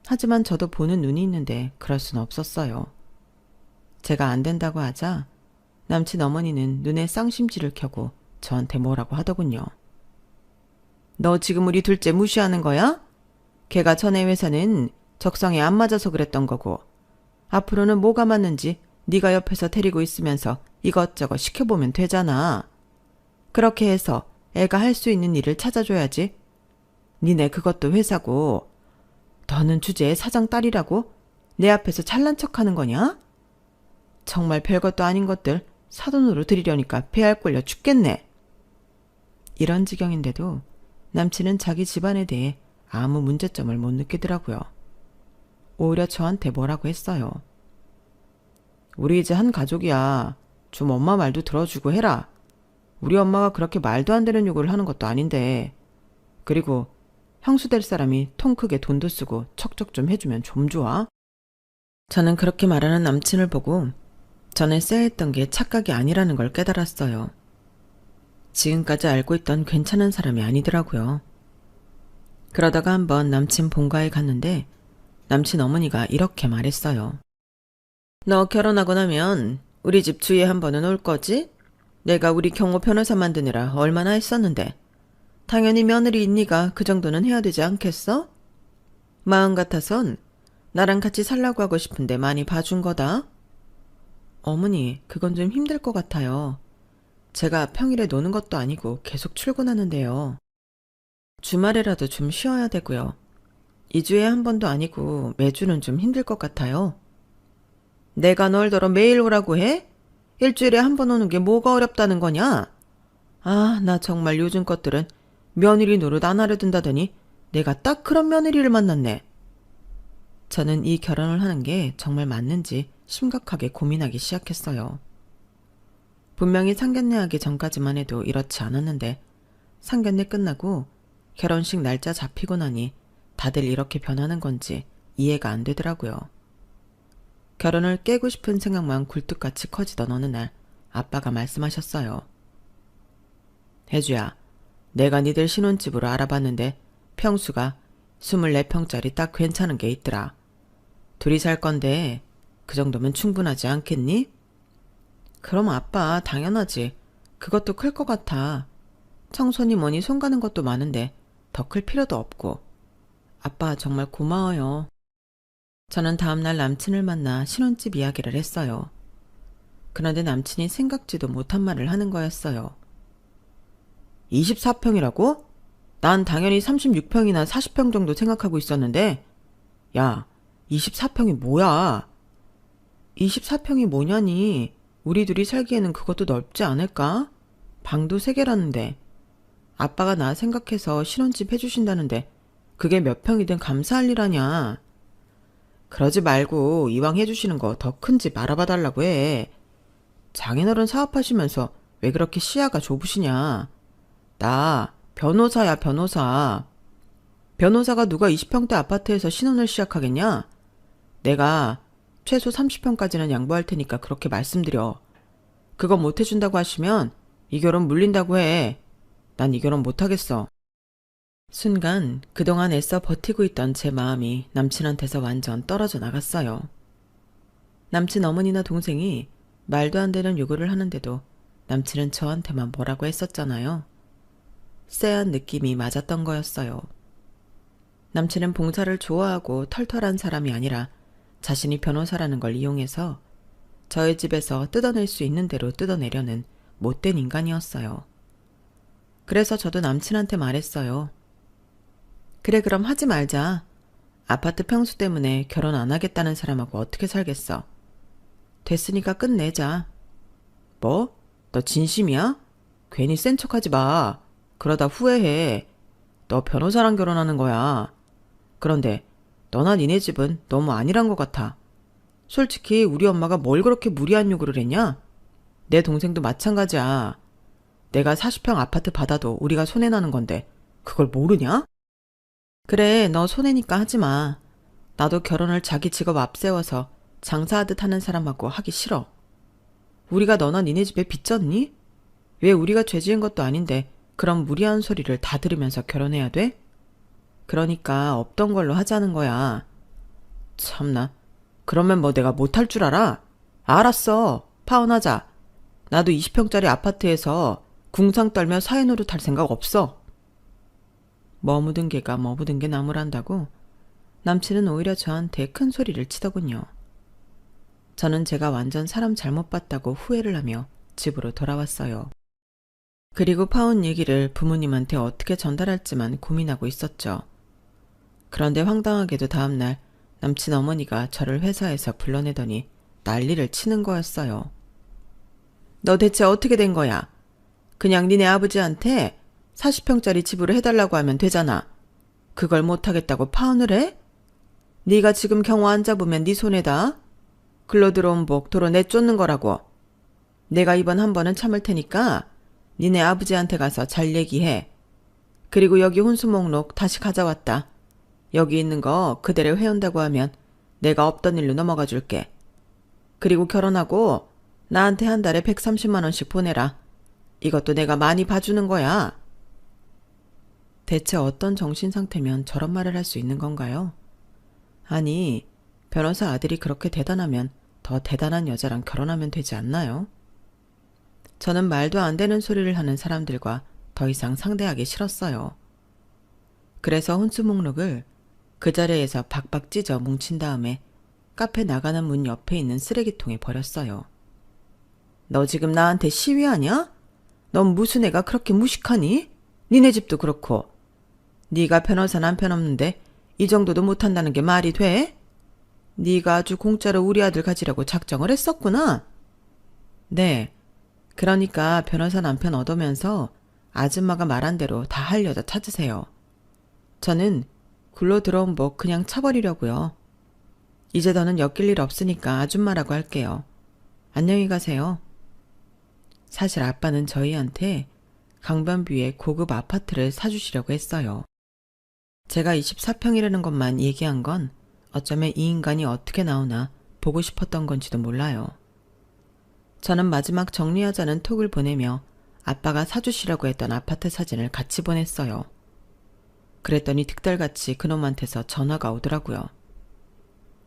하지만 저도 보는 눈이 있는데 그럴 순 없었어요. 제가 안 된다고 하자 남친 어머니는 눈에 쌍심지를 켜고 저한테 뭐라고 하더군요. 너 지금 우리 둘째 무시하는 거야? 걔가 전에 회사는 적성에 안 맞아서 그랬던 거고 앞으로는 뭐가 맞는지 네가 옆에서 데리고 있으면서 이것저것 시켜보면 되잖아. 그렇게 해서 애가 할 수 있는 일을 찾아줘야지. 니네 그것도 회사고 너는 주제의 사장 딸이라고 내 앞에서 잘난 척하는 거냐? 정말 별것도 아닌 것들 사돈으로 드리려니까 배알 꼴려 죽겠네. 이런 지경인데도 남친은 자기 집안에 대해 아무 문제점을 못 느끼더라고요. 오히려 저한테 뭐라고 했어요. 우리 이제 한 가족이야. 좀 엄마 말도 들어주고 해라. 우리 엄마가 그렇게 말도 안 되는 요구를 하는 것도 아닌데. 그리고 형수 될 사람이 통 크게 돈도 쓰고 척척 좀 해주면 좀 좋아. 저는 그렇게 말하는 남친을 보고 전에 쎄했던 게 착각이 아니라는 걸 깨달았어요. 지금까지 알고 있던 괜찮은 사람이 아니더라고요. 그러다가 한번 남친 본가에 갔는데 남친 어머니가 이렇게 말했어요. 너 결혼하고 나면 우리 집 주위에 한 번은 올 거지? 내가 우리 경호 변호사 만드느라 얼마나 했었는데. 당연히 며느리인 네가 그 정도는 해야 되지 않겠어? 마음 같아선 나랑 같이 살라고 하고 싶은데 많이 봐준 거다. 어머니, 그건 좀 힘들 것 같아요. 제가 평일에 노는 것도 아니고 계속 출근하는데요. 주말에라도 좀 쉬어야 되고요. 2주에 한 번도 아니고 매주는 좀 힘들 것 같아요. 내가 널더러 매일 오라고 해? 일주일에 한 번 오는 게 뭐가 어렵다는 거냐? 아, 나 정말 요즘 것들은 며느리 노릇 안 하려 든다더니 내가 딱 그런 며느리를 만났네. 저는 이 결혼을 하는 게 정말 맞는지 심각하게 고민하기 시작했어요. 분명히 상견례 하기 전까지만 해도 이렇지 않았는데 상견례 끝나고 결혼식 날짜 잡히고 나니 다들 이렇게 변하는 건지 이해가 안 되더라고요. 결혼을 깨고 싶은 생각만 굴뚝같이 커지던 어느 날 아빠가 말씀하셨어요. 혜주야, 내가 니들 신혼집으로 알아봤는데 평수가 24평짜리 딱 괜찮은 게 있더라. 둘이 살 건데 그 정도면 충분하지 않겠니? 그럼 아빠 당연하지. 그것도 클 것 같아. 청소니 뭐니 손 가는 것도 많은데 더 클 필요도 없고. 아빠 정말 고마워요. 저는 다음날 남친을 만나 신혼집 이야기를 했어요. 그런데 남친이 생각지도 못한 말을 하는 거였어요. 24평이라고? 난 당연히 36평이나 40평 정도 생각하고 있었는데. 야, 24평이 뭐야? 24평이 뭐냐니. 우리 둘이 살기에는 그것도 넓지 않을까? 방도 3개라는데. 아빠가 나 생각해서 신혼집 해주신다는데 그게 몇 평이든 감사할 일 아냐. 그러지 말고 이왕 해주시는 거 더 큰 집 알아봐달라고 해. 장인어른 사업하시면서 왜 그렇게 시야가 좁으시냐. 나 변호사야, 변호사. 변호사가 누가 20평대 아파트에서 신혼을 시작하겠냐? 내가 최소 30평까지는 양보할 테니까 그렇게 말씀드려. 그거 못 해준다고 하시면 이 결혼 물린다고 해. 난 이 결혼 못하겠어. 순간 그동안 애써 버티고 있던 제 마음이 남친한테서 완전 떨어져 나갔어요. 남친 어머니나 동생이 말도 안 되는 요구를 하는데도 남친은 저한테만 뭐라고 했었잖아요. 쎄한 느낌이 맞았던 거였어요. 남친은 봉사를 좋아하고 털털한 사람이 아니라 자신이 변호사라는 걸 이용해서 저희 집에서 뜯어낼 수 있는 대로 뜯어내려는 못된 인간이었어요. 그래서 저도 남친한테 말했어요. 그래, 그럼 하지 말자. 아파트 평수 때문에 결혼 안 하겠다는 사람하고 어떻게 살겠어. 됐으니까 끝내자. 뭐? 너 진심이야? 괜히 센 척하지 마. 그러다 후회해. 너 변호사랑 결혼하는 거야. 그런데 너나 니네 집은 너무 아니란 것 같아. 솔직히 우리 엄마가 뭘 그렇게 무리한 요구를 했냐? 내 동생도 마찬가지야. 내가 40평 아파트 받아도 우리가 손해나는 건데 그걸 모르냐? 그래, 너 손해니까 하지 마. 나도 결혼을 자기 직업 앞세워서 장사하듯 하는 사람하고 하기 싫어. 우리가 너나 니네 집에 빚졌니? 왜 우리가 죄 지은 것도 아닌데 그런 무리한 소리를 다 들으면서 결혼해야 돼? 그러니까 없던 걸로 하자는 거야. 참나. 그러면 뭐 내가 못할 줄 알아? 알았어. 파혼하자. 나도 20평짜리 아파트에서 궁상 떨며 사회노릇 할 생각 없어. 머무든 개가 머무든 게 나무란다고 남친은 오히려 저한테 큰 소리를 치더군요. 저는 제가 완전 사람 잘못 봤다고 후회를 하며 집으로 돌아왔어요. 그리고 파혼 얘기를 부모님한테 어떻게 전달할지만 고민하고 있었죠. 그런데 황당하게도 다음날 남친 어머니가 저를 회사에서 불러내더니 난리를 치는 거였어요. 너 대체 어떻게 된 거야? 그냥 니네 아버지한테 40평짜리 집으로 해달라고 하면 되잖아. 그걸 못하겠다고 파혼을 해? 네가 지금 경호 안 잡으면 네 손해다. 글로 들어온 복 도로 내쫓는 거라고. 내가 이번 한 번은 참을 테니까 니네 아버지한테 가서 잘 얘기해. 그리고 여기 혼수 목록 다시 가져왔다. 여기 있는 거 그대로 해온다고 하면 내가 없던 일로 넘어가 줄게. 그리고 결혼하고 나한테 한 달에 130만 원씩 보내라. 이것도 내가 많이 봐주는 거야. 대체 어떤 정신 상태면 저런 말을 할 수 있는 건가요? 아니, 변호사 아들이 그렇게 대단하면 더 대단한 여자랑 결혼하면 되지 않나요? 저는 말도 안 되는 소리를 하는 사람들과 더 이상 상대하기 싫었어요. 그래서 혼수 목록을 그 자리에서 박박 찢어 뭉친 다음에 카페 나가는 문 옆에 있는 쓰레기통에 버렸어요. 너 지금 나한테 시위하냐? 넌 무슨 애가 그렇게 무식하니? 니네 집도 그렇고. 네가 변호사 남편 없는데 이 정도도 못한다는 게 말이 돼? 네가 아주 공짜로 우리 아들 가지려고 작정을 했었구나. 네. 그러니까 변호사 남편 얻으면서 아줌마가 말한 대로 다 할 여자 찾으세요. 저는 굴러 들어온 복 그냥 차버리려고요. 이제 더는 엮일 일 없으니까 아줌마라고 할게요. 안녕히 가세요. 사실 아빠는 저희한테 강변뷰에 고급 아파트를 사주시려고 했어요. 제가 24평이라는 것만 얘기한 건 어쩌면 이 인간이 어떻게 나오나 보고 싶었던 건지도 몰라요. 저는 마지막 정리하자는 톡을 보내며 아빠가 사주시려고 했던 아파트 사진을 같이 보냈어요. 그랬더니 득달같이 그놈한테서 전화가 오더라고요.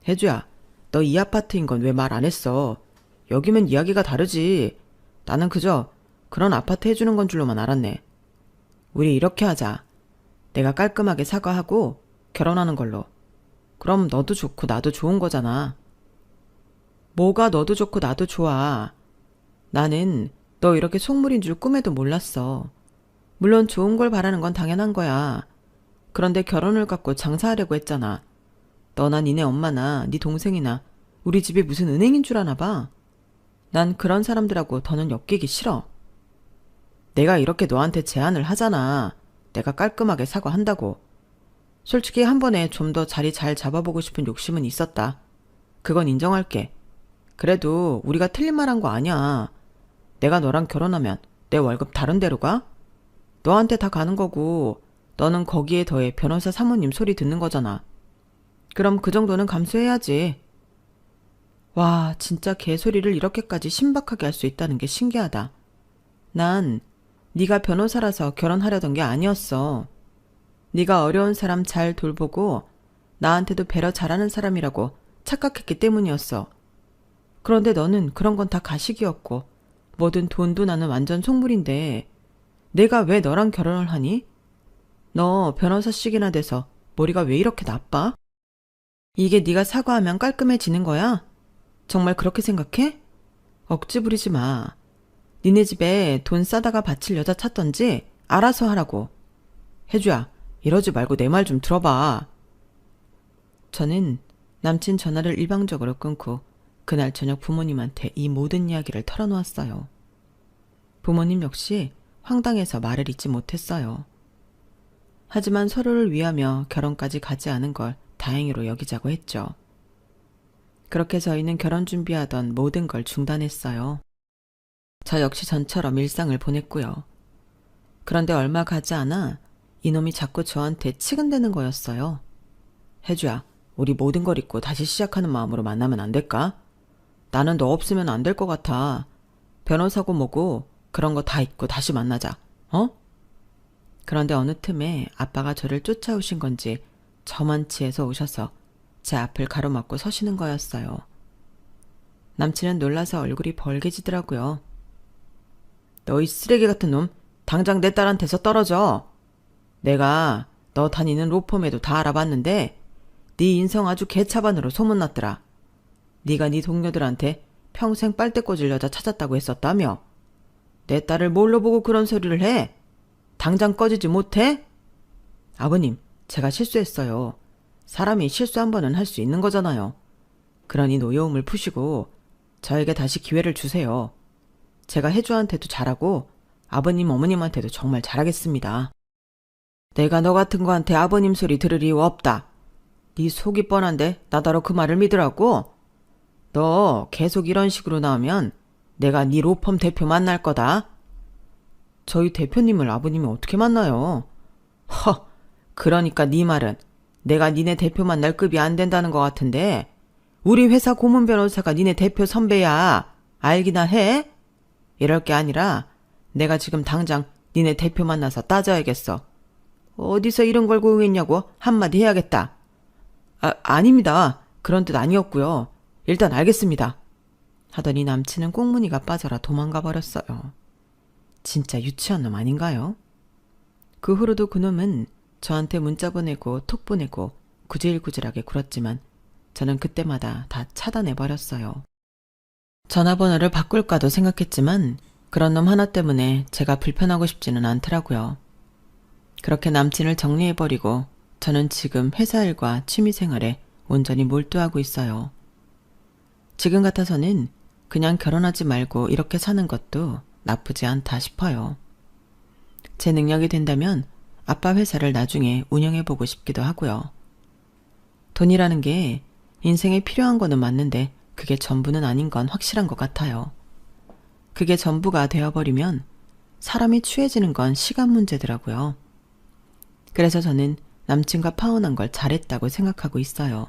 혜주야, 너 이 아파트인 건 왜 말 안 했어? 여기면 이야기가 다르지. 나는 그저 그런 아파트 해주는 건 줄로만 알았네. 우리 이렇게 하자. 내가 깔끔하게 사과하고 결혼하는 걸로. 그럼 너도 좋고 나도 좋은 거잖아. 뭐가 너도 좋고 나도 좋아. 나는 너 이렇게 속물인 줄 꿈에도 몰랐어. 물론 좋은 걸 바라는 건 당연한 거야. 그런데 결혼을 갖고 장사하려고 했잖아. 너나 니네 엄마나 네 동생이나 우리 집이 무슨 은행인 줄 아나 봐. 난 그런 사람들하고 더는 엮이기 싫어. 내가 이렇게 너한테 제안을 하잖아. 내가 깔끔하게 사과한다고. 솔직히 한 번에 좀 더 자리 잘 잡아보고 싶은 욕심은 있었다. 그건 인정할게. 그래도 우리가 틀린 말 한 거 아니야. 내가 너랑 결혼하면 내 월급 다른 데로 가? 너한테 다 가는 거고 너는 거기에 더해 변호사 사모님 소리 듣는 거잖아. 그럼 그 정도는 감수해야지. 와, 진짜 개소리를 이렇게까지 신박하게 할 수 있다는 게 신기하다. 난 네가 변호사라서 결혼하려던 게 아니었어. 네가 어려운 사람 잘 돌보고 나한테도 배려 잘하는 사람이라고 착각했기 때문이었어. 그런데 너는 그런 건 다 가식이었고 뭐든 돈도 나는 완전 속물인데 내가 왜 너랑 결혼을 하니? 너 변호사씩이나 돼서 머리가 왜 이렇게 나빠? 이게 네가 사과하면 깔끔해지는 거야? 정말 그렇게 생각해? 억지 부리지 마. 니네 집에 돈 싸다가 바칠 여자 찾던지 알아서 하라고. 혜주야, 이러지 말고 내 말 좀 들어봐. 저는 남친 전화를 일방적으로 끊고 그날 저녁 부모님한테 이 모든 이야기를 털어놓았어요. 부모님 역시 황당해서 말을 잇지 못했어요. 하지만 서로를 위하며 결혼까지 가지 않은 걸 다행히로 여기자고 했죠. 그렇게 저희는 결혼 준비하던 모든 걸 중단했어요. 저 역시 전처럼 일상을 보냈고요. 그런데 얼마 가지 않아 이놈이 자꾸 저한테 치근대는 거였어요. 혜주야, 우리 모든 걸 잊고 다시 시작하는 마음으로 만나면 안 될까? 나는 너 없으면 안 될 것 같아. 변호사고 뭐고 그런 거 다 잊고 다시 만나자. 어? 그런데 어느 틈에 아빠가 저를 쫓아오신 건지 저만치에서 오셔서 제 앞을 가로막고 서시는 거였어요. 남친은 놀라서 얼굴이 벌개지더라고요. 너 이 쓰레기 같은 놈, 당장 내 딸한테서 떨어져. 내가 너 다니는 로펌에도 다 알아봤는데 네 인성 아주 개차반으로 소문났더라. 네가 네 동료들한테 평생 빨대 꽂을 여자 찾았다고 했었다며. 내 딸을 뭘로 보고 그런 소리를 해? 당장 꺼지지 못해? 아버님, 제가 실수했어요. 사람이 실수 한 번은 할 수 있는 거잖아요. 그러니 노여움을 푸시고 저에게 다시 기회를 주세요. 제가 혜주한테도 잘하고 아버님 어머님한테도 정말 잘하겠습니다. 내가 너 같은 거한테 아버님 소리 들을 이유 없다. 네 속이 뻔한데 나더러 그 말을 믿으라고? 너 계속 이런 식으로 나오면 내가 네 로펌 대표 만날 거다. 저희 대표님을 아버님이 어떻게 만나요? 허, 그러니까 네 말은 내가 니네 대표 만날 급이 안 된다는 것 같은데 우리 회사 고문 변호사가 니네 대표 선배야. 알기나 해? 이럴 게 아니라 내가 지금 당장 니네 대표 만나서 따져야겠어. 어디서 이런 걸 고용했냐고 한마디 해야겠다. 아닙니다. 그런 뜻 아니었고요. 일단 알겠습니다. 하더니 남친은 꽁무니가 빠져라 도망가 버렸어요. 진짜 유치한 놈 아닌가요? 그 후로도 그놈은 저한테 문자 보내고 톡 보내고 구질구질하게 굴었지만 저는 그때마다 다 차단해버렸어요. 전화번호를 바꿀까도 생각했지만 그런 놈 하나 때문에 제가 불편하고 싶지는 않더라고요. 그렇게 남친을 정리해버리고 저는 지금 회사 일과 취미생활에 온전히 몰두하고 있어요. 지금 같아서는 그냥 결혼하지 말고 이렇게 사는 것도 나쁘지 않다 싶어요. 제 능력이 된다면 아빠 회사를 나중에 운영해보고 싶기도 하고요. 돈이라는 게 인생에 필요한 거는 맞는데 그게 전부는 아닌 건 확실한 것 같아요. 그게 전부가 되어버리면 사람이 취해지는 건 시간 문제더라고요. 그래서 저는 남친과 파혼한 걸 잘했다고 생각하고 있어요.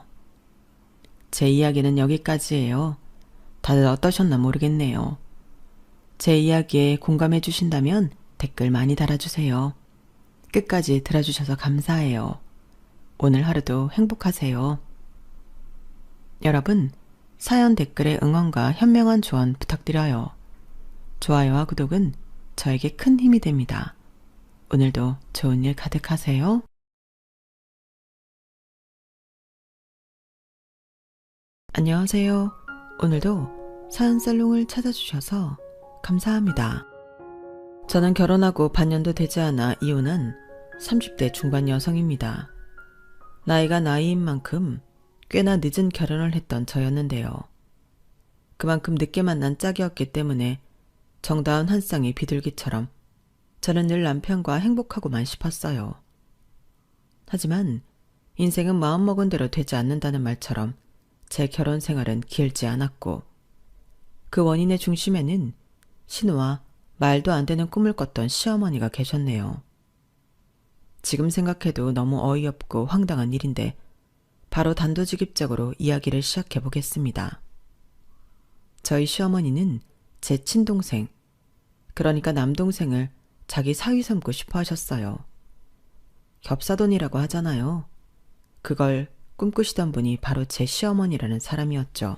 제 이야기는 여기까지예요. 다들 어떠셨나 모르겠네요. 제 이야기에 공감해 주신다면 댓글 많이 달아주세요. 끝까지 들어주셔서 감사해요. 오늘 하루도 행복하세요. 여러분, 사연 댓글에 응원과 현명한 조언 부탁드려요. 좋아요와 구독은 저에게 큰 힘이 됩니다. 오늘도 좋은 일 가득하세요. 안녕하세요. 오늘도 사연살롱을 찾아주셔서 감사합니다. 저는 결혼하고 반년도 되지 않아 이혼한 30대 중반 여성입니다. 나이가 나이인 만큼 꽤나 늦은 결혼을 했던 저였는데요. 그만큼 늦게 만난 짝이었기 때문에 정다운 한 쌍의 비둘기처럼 저는 늘 남편과 행복하고만 싶었어요. 하지만 인생은 마음먹은 대로 되지 않는다는 말처럼 제 결혼 생활은 길지 않았고 그 원인의 중심에는 신우와 말도 안 되는 꿈을 꿨던 시어머니가 계셨네요. 지금 생각해도 너무 어이없고 황당한 일인데 바로 단도직입적으로 이야기를 시작해 보겠습니다. 저희 시어머니는 제 친동생, 그러니까 남동생을 자기 사위 삼고 싶어 하셨어요. 겹사돈이라고 하잖아요. 그걸 꿈꾸시던 분이 바로 제 시어머니라는 사람이었죠.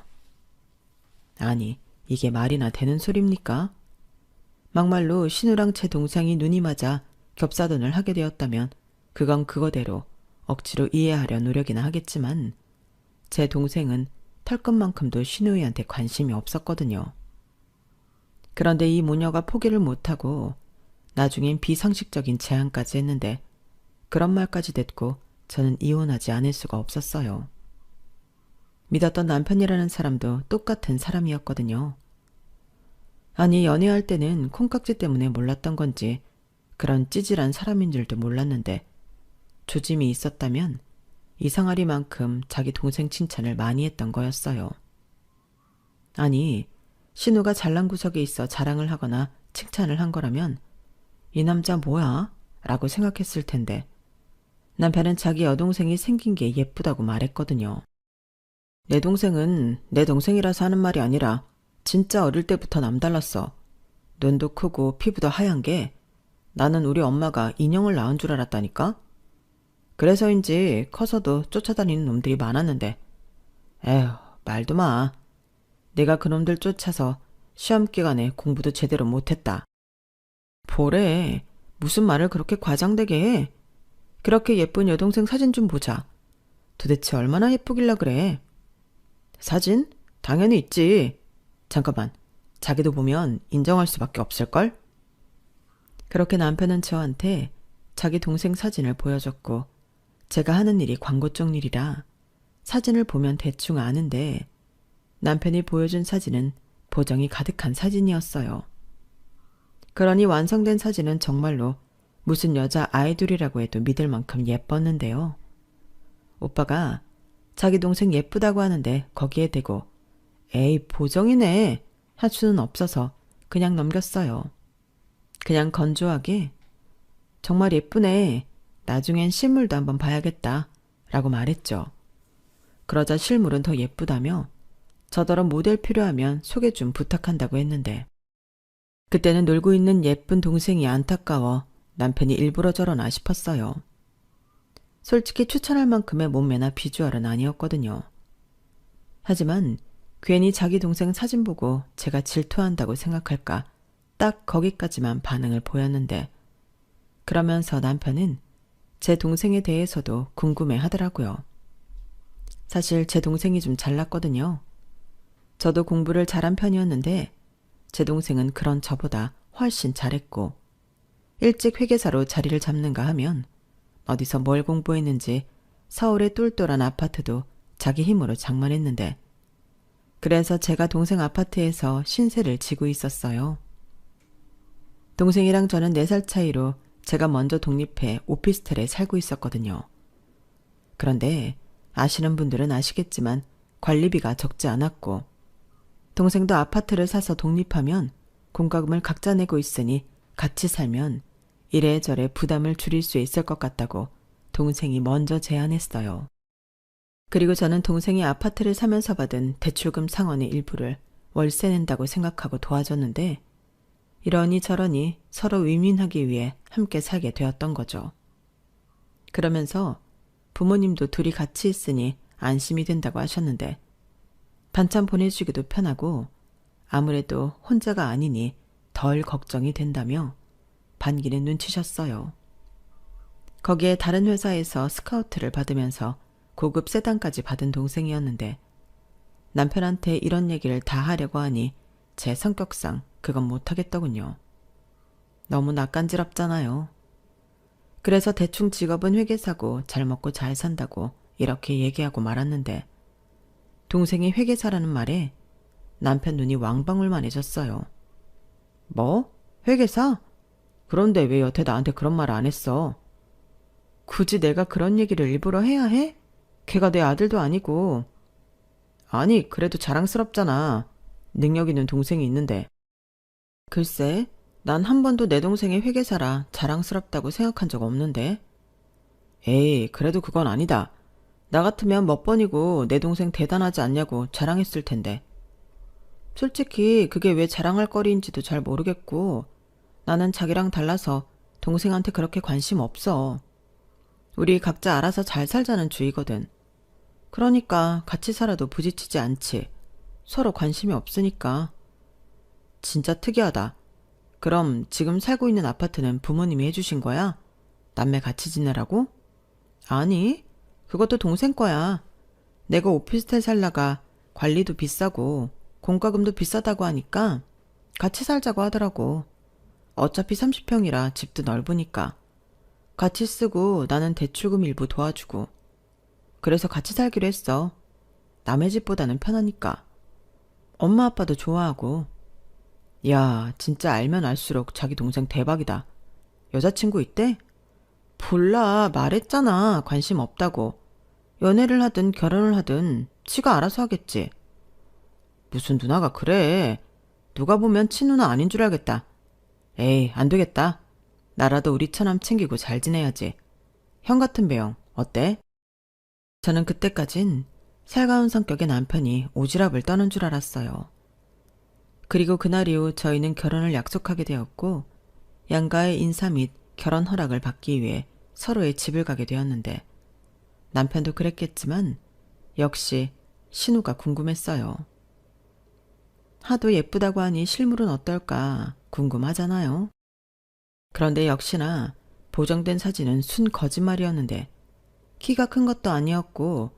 아니, 이게 말이나 되는 소립니까? 막말로 신우랑 제 동생이 눈이 맞아 겹사돈을 하게 되었다면 그건 그거대로 억지로 이해하려 노력이나 하겠지만 제 동생은 털끝만큼도 신우이한테 관심이 없었거든요. 그런데 이 모녀가 포기를 못하고 나중엔 비상식적인 제안까지 했는데 그런 말까지 듣고 저는 이혼하지 않을 수가 없었어요. 믿었던 남편이라는 사람도 똑같은 사람이었거든요. 아니, 연애할 때는 콩깍지 때문에 몰랐던 건지 그런 찌질한 사람인 줄도 몰랐는데 조짐이 있었다면 이상하리만큼 자기 동생 칭찬을 많이 했던 거였어요. 아니, 신우가 잘난 구석에 있어 자랑을 하거나 칭찬을 한 거라면 이 남자 뭐야? 라고 생각했을 텐데 남편은 자기 여동생이 생긴 게 예쁘다고 말했거든요. 내 동생은 내 동생이라서 하는 말이 아니라 진짜 어릴 때부터 남달랐어. 눈도 크고 피부도 하얀 게 나는 우리 엄마가 인형을 낳은 줄 알았다니까? 그래서인지 커서도 쫓아다니는 놈들이 많았는데 에휴, 말도 마. 내가 그놈들 쫓아서 시험 기간에 공부도 제대로 못했다. 뭐래, 무슨 말을 그렇게 과장되게 해? 그렇게 예쁜 여동생 사진 좀 보자. 도대체 얼마나 예쁘길래 그래? 사진? 당연히 있지. 잠깐만, 자기도 보면 인정할 수밖에 없을걸? 그렇게 남편은 저한테 자기 동생 사진을 보여줬고 제가 하는 일이 광고 쪽 일이라 사진을 보면 대충 아는데 남편이 보여준 사진은 보정이 가득한 사진이었어요. 그러니 완성된 사진은 정말로 무슨 여자 아이돌이라고 해도 믿을 만큼 예뻤는데요. 오빠가 자기 동생 예쁘다고 하는데 거기에 대고 에이, 보정이네 할 수는 없어서 그냥 넘겼어요. 그냥 건조하게 정말 예쁘네. 나중엔 실물도 한번 봐야겠다 라고 말했죠. 그러자 실물은 더 예쁘다며 저더러 모델 필요하면 소개 좀 부탁한다고 했는데 그때는 놀고 있는 예쁜 동생이 안타까워 남편이 일부러 저러나 싶었어요. 솔직히 추천할 만큼의 몸매나 비주얼은 아니었거든요. 하지만 괜히 자기 동생 사진 보고 제가 질투한다고 생각할까 딱 거기까지만 반응을 보였는데 그러면서 남편은 제 동생에 대해서도 궁금해 하더라고요. 사실 제 동생이 좀 잘났거든요. 저도 공부를 잘한 편이었는데 제 동생은 그런 저보다 훨씬 잘했고 일찍 회계사로 자리를 잡는가 하면 어디서 뭘 공부했는지 서울의 똘똘한 아파트도 자기 힘으로 장만했는데 그래서 제가 동생 아파트에서 신세를 지고 있었어요. 동생이랑 저는 4살 차이로 제가 먼저 독립해 오피스텔에 살고 있었거든요. 그런데 아시는 분들은 아시겠지만 관리비가 적지 않았고 동생도 아파트를 사서 독립하면 공과금을 각자 내고 있으니 같이 살면 이래저래 부담을 줄일 수 있을 것 같다고 동생이 먼저 제안했어요. 그리고 저는 동생이 아파트를 사면서 받은 대출금 상환의 일부를 월세 낸다고 생각하고 도와줬는데 이러니 저러니 서로 윈윈하기 위해 함께 살게 되었던 거죠. 그러면서 부모님도 둘이 같이 있으니 안심이 된다고 하셨는데 반찬 보내주기도 편하고 아무래도 혼자가 아니니 덜 걱정이 된다며 반기는 눈치셨어요. 거기에 다른 회사에서 스카우트를 받으면서 고급 세단까지 받은 동생이었는데 남편한테 이런 얘기를 다 하려고 하니 제 성격상 그건 못하겠더군요. 너무 낯간지럽잖아요. 그래서 대충 직업은 회계사고 잘 먹고 잘 산다고 이렇게 얘기하고 말았는데 동생이 회계사라는 말에 남편 눈이 왕방울만해졌어요. 뭐? 회계사? 그런데 왜 여태 나한테 그런 말 안 했어? 굳이 내가 그런 얘기를 일부러 해야 해? 걔가 내 아들도 아니고. 아니, 그래도 자랑스럽잖아. 능력 있는 동생이 있는데. 글쎄, 난 한 번도 내 동생이 회계사라 자랑스럽다고 생각한 적 없는데. 에이, 그래도 그건 아니다. 나 같으면 몇 번이고 내 동생 대단하지 않냐고 자랑했을 텐데. 솔직히 그게 왜 자랑할 거리인지도 잘 모르겠고 나는 자기랑 달라서 동생한테 그렇게 관심 없어. 우리 각자 알아서 잘 살자는 주의거든. 그러니까 같이 살아도 부딪히지 않지. 서로 관심이 없으니까. 진짜 특이하다. 그럼 지금 살고 있는 아파트는 부모님이 해주신 거야? 남매 같이 지내라고? 아니, 그것도 동생 거야. 내가 오피스텔 살다가 관리도 비싸고 공과금도 비싸다고 하니까 같이 살자고 하더라고. 어차피 30평이라 집도 넓으니까. 같이 쓰고 나는 대출금 일부 도와주고. 그래서 같이 살기로 했어. 남의 집보다는 편하니까. 엄마 아빠도 좋아하고. 야, 진짜 알면 알수록 자기 동생 대박이다. 여자친구 있대? 몰라, 말했잖아. 관심 없다고. 연애를 하든 결혼을 하든 지가 알아서 하겠지. 무슨 누나가 그래. 누가 보면 친누나 아닌 줄 알겠다. 에이, 안 되겠다. 나라도 우리 처남 챙기고 잘 지내야지. 형 같은 배영 어때? 저는 그때까진 살가운 성격의 남편이 오지랖을 떠는 줄 알았어요. 그리고 그날 이후 저희는 결혼을 약속하게 되었고 양가의 인사 및 결혼 허락을 받기 위해 서로의 집을 가게 되었는데 남편도 그랬겠지만 역시 신우가 궁금했어요. 하도 예쁘다고 하니 실물은 어떨까 궁금하잖아요. 그런데 역시나 보정된 사진은 순 거짓말이었는데 키가 큰 것도 아니었고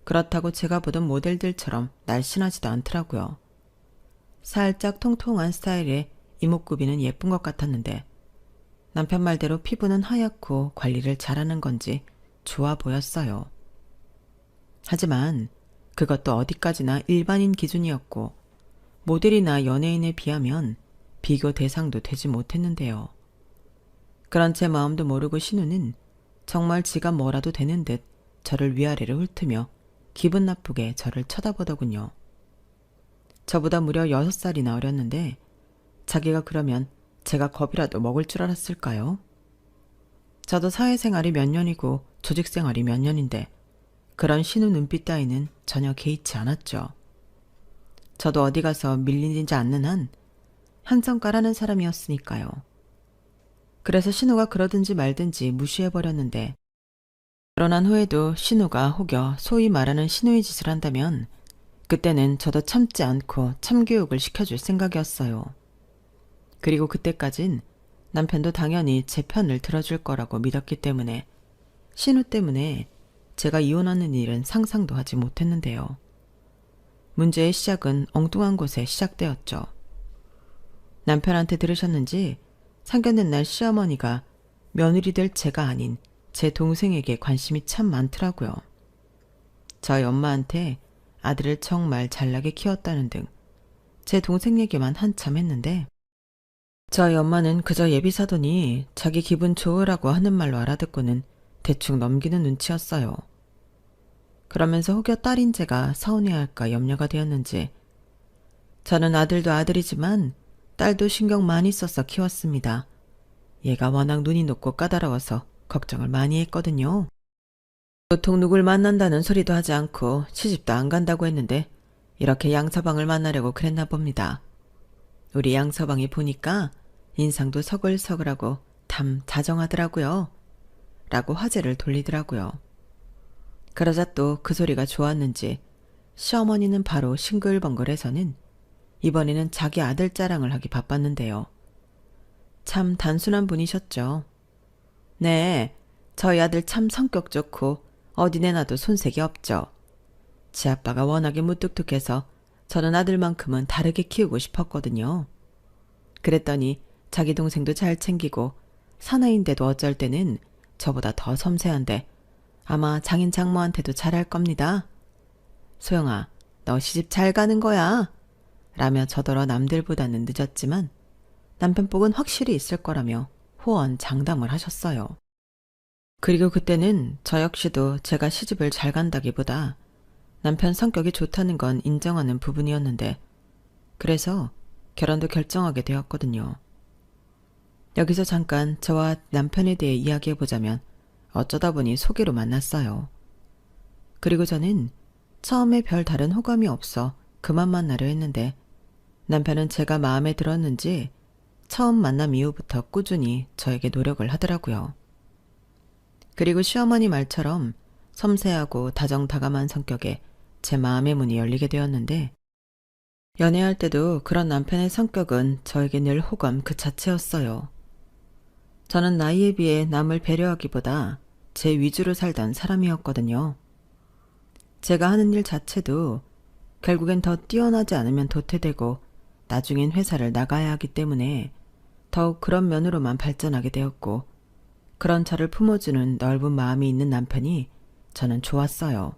그렇다고 제가 보던 모델들처럼 날씬하지도 않더라고요. 살짝 통통한 스타일의 이목구비는 예쁜 것 같았는데 남편 말대로 피부는 하얗고 관리를 잘하는 건지 좋아 보였어요. 하지만 그것도 어디까지나 일반인 기준이었고 모델이나 연예인에 비하면 비교 대상도 되지 못했는데요. 그런 제 마음도 모르고 신우는 정말 지가 뭐라도 되는 듯 저를 위아래로 훑으며 기분 나쁘게 저를 쳐다보더군요. 저보다 무려 6살이나 어렸는데 자기가 그러면 제가 겁이라도 먹을 줄 알았을까요? 저도 사회생활이 몇 년이고 조직생활이 몇 년인데 그런 신우 눈빛 따위는 전혀 개의치 않았죠. 저도 어디 가서 밀리지 않는 한 한성가라는 사람이었으니까요. 그래서 신우가 그러든지 말든지 무시해버렸는데 결혼한 후에도 신우가 혹여 소위 말하는 신우의 짓을 한다면 그때는 저도 참지 않고 참교육을 시켜줄 생각이었어요. 그리고 그때까진 남편도 당연히 제 편을 들어줄 거라고 믿었기 때문에 신우 때문에 제가 이혼하는 일은 상상도 하지 못했는데요. 문제의 시작은 엉뚱한 곳에 시작되었죠. 남편한테 들으셨는지 상견례 날 시어머니가 며느리 될 제가 아닌 제 동생에게 관심이 참 많더라고요. 저희 엄마한테 아들을 정말 잘나게 키웠다는 등 제 동생 얘기만 한참 했는데 저희 엄마는 그저 예비사돈이 자기 기분 좋으라고 하는 말로 알아듣고는 대충 넘기는 눈치였어요. 그러면서 혹여 딸인 제가 서운해할까 염려가 되었는지 저는 아들도 아들이지만 딸도 신경 많이 써서 키웠습니다. 얘가 워낙 눈이 높고 까다로워서 걱정을 많이 했거든요. 보통 누굴 만난다는 소리도 하지 않고 시집도 안 간다고 했는데 이렇게 양서방을 만나려고 그랬나 봅니다. 우리 양서방이 보니까 인상도 서글서글하고 참 다정하더라고요. 라고 화제를 돌리더라고요. 그러자 또 그 소리가 좋았는지 시어머니는 바로 싱글벙글해서는 이번에는 자기 아들 자랑을 하기 바빴는데요. 참 단순한 분이셨죠. 네, 저희 아들 참 성격 좋고 어디 내놔도 손색이 없죠. 지 아빠가 워낙에 무뚝뚝해서 저는 아들만큼은 다르게 키우고 싶었거든요. 그랬더니 자기 동생도 잘 챙기고 사나이인데도 어쩔 때는 저보다 더 섬세한데 아마 장인 장모한테도 잘할 겁니다. 소영아, 너 시집 잘 가는 거야. 라며 저더러 남들보다는 늦었지만 남편 복은 확실히 있을 거라며 호언 장담을 하셨어요. 그리고 그때는 저 역시도 제가 시집을 잘 간다기보다 남편 성격이 좋다는 건 인정하는 부분이었는데 그래서 결혼도 결정하게 되었거든요. 여기서 잠깐 저와 남편에 대해 이야기해보자면 어쩌다 보니 소개로 만났어요. 그리고 저는 처음에 별 다른 호감이 없어 그만 만나려 했는데 남편은 제가 마음에 들었는지 처음 만남 이후부터 꾸준히 저에게 노력을 하더라고요. 그리고 시어머니 말처럼 섬세하고 다정다감한 성격에 제 마음의 문이 열리게 되었는데 연애할 때도 그런 남편의 성격은 저에게 늘 호감 그 자체였어요. 저는 나이에 비해 남을 배려하기보다 제 위주로 살던 사람이었거든요. 제가 하는 일 자체도 결국엔 더 뛰어나지 않으면 도태되고 나중엔 회사를 나가야 하기 때문에 더욱 그런 면으로만 발전하게 되었고 그런 저를 품어주는 넓은 마음이 있는 남편이 저는 좋았어요.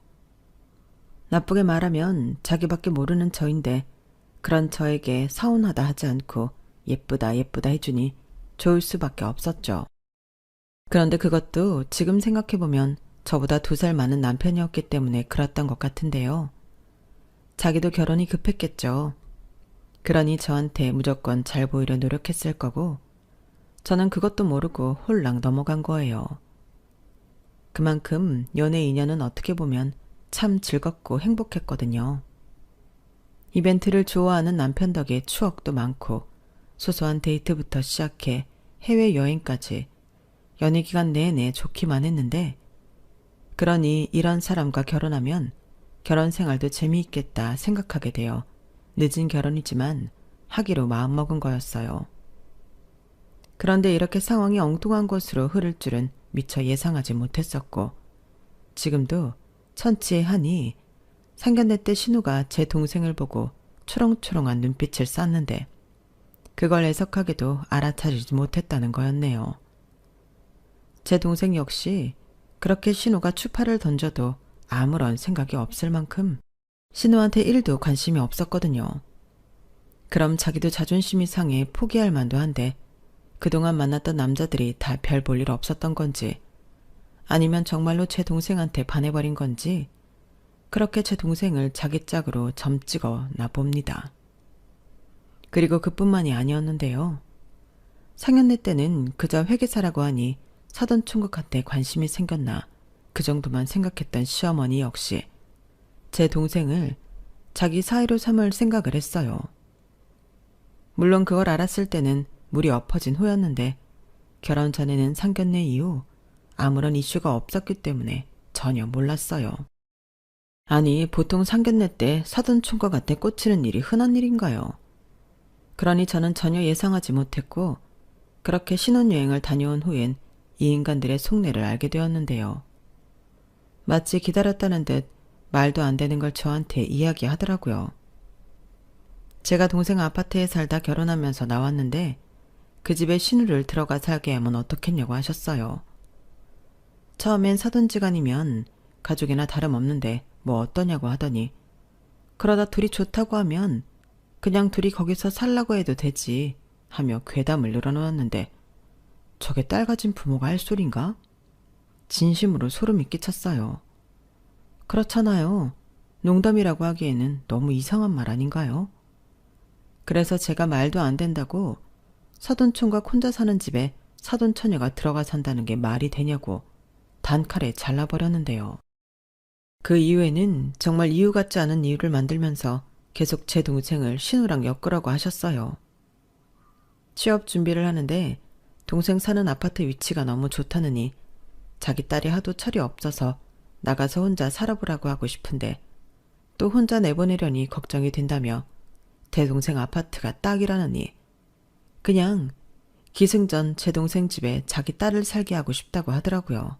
나쁘게 말하면 자기밖에 모르는 저인데 그런 저에게 서운하다 하지 않고 예쁘다 예쁘다 해주니 좋을 수밖에 없었죠. 그런데 그것도 지금 생각해보면 저보다 2살 많은 남편이었기 때문에 그랬던 것 같은데요. 자기도 결혼이 급했겠죠. 그러니 저한테 무조건 잘 보이려 노력했을 거고, 저는 그것도 모르고 홀랑 넘어간 거예요. 그만큼 연애 인연은 어떻게 보면 참 즐겁고 행복했거든요. 이벤트를 좋아하는 남편 덕에 추억도 많고, 소소한 데이트부터 시작해 해외여행까지 연애 기간 내내 좋기만 했는데, 그러니 이런 사람과 결혼하면 결혼 생활도 재미있겠다 생각하게 되어 늦은 결혼이지만 하기로 마음먹은 거였어요. 그런데 이렇게 상황이 엉뚱한 곳으로 흐를 줄은 미처 예상하지 못했었고, 지금도 천치의하니 상견례 때 신우가 제 동생을 보고 초롱초롱한 눈빛을 쐈는데 그걸 해석하게도 알아차리지 못했다는 거였네요. 제 동생 역시 그렇게 신우가 추파를 던져도 아무런 생각이 없을 만큼 신우한테 1도 관심이 없었거든요. 그럼 자기도 자존심이 상해 포기할 만도 한데 그동안 만났던 남자들이 다 별 볼 일 없었던 건지, 아니면 정말로 제 동생한테 반해버린 건지, 그렇게 제 동생을 자기 짝으로 점 찍어 놔봅니다. 그리고 그뿐만이 아니었는데요. 상견례 때는 그저 회계사라고 하니 사돈 총각한테 관심이 생겼나 그 정도만 생각했던 시어머니 역시 제 동생을 자기 사이로 삼을 생각을 했어요. 물론 그걸 알았을 때는 물이 엎어진 후였는데 결혼 전에는 상견례 이후 아무런 이슈가 없었기 때문에 전혀 몰랐어요. 아니, 보통 상견례 때 사돈 총각한테 꽂히는 일이 흔한 일인가요? 그러니 저는 전혀 예상하지 못했고, 그렇게 신혼여행을 다녀온 후엔 이 인간들의 속내를 알게 되었는데요. 마치 기다렸다는 듯 말도 안 되는 걸 저한테 이야기하더라고요. 제가 동생 아파트에 살다 결혼하면서 나왔는데 그 집에 신우를 들어가 살게 하면 어떻겠냐고 하셨어요. 처음엔 사돈지간이면 가족이나 다름없는데 뭐 어떠냐고 하더니, 그러다 둘이 좋다고 하면 그냥 둘이 거기서 살라고 해도 되지 하며 괴담을 늘어놓았는데, 저게 딸 가진 부모가 할 소린가? 진심으로 소름이 끼쳤어요. 그렇잖아요. 농담이라고 하기에는 너무 이상한 말 아닌가요? 그래서 제가 말도 안 된다고 사돈총각 혼자 사는 집에 사돈처녀가 들어가 산다는 게 말이 되냐고 단칼에 잘라버렸는데요. 그 이후에는 정말 이유 같지 않은 이유를 만들면서 계속 제 동생을 신우랑 엮으라고 하셨어요. 취업 준비를 하는데 동생 사는 아파트 위치가 너무 좋다느니 자기 딸이 하도 철이 없어서 나가서 혼자 살아보라고 하고 싶은데 또 혼자 내보내려니 걱정이 된다며 대동생 아파트가 딱이라느니 그냥 기승전 제 동생 집에 자기 딸을 살게 하고 싶다고 하더라고요.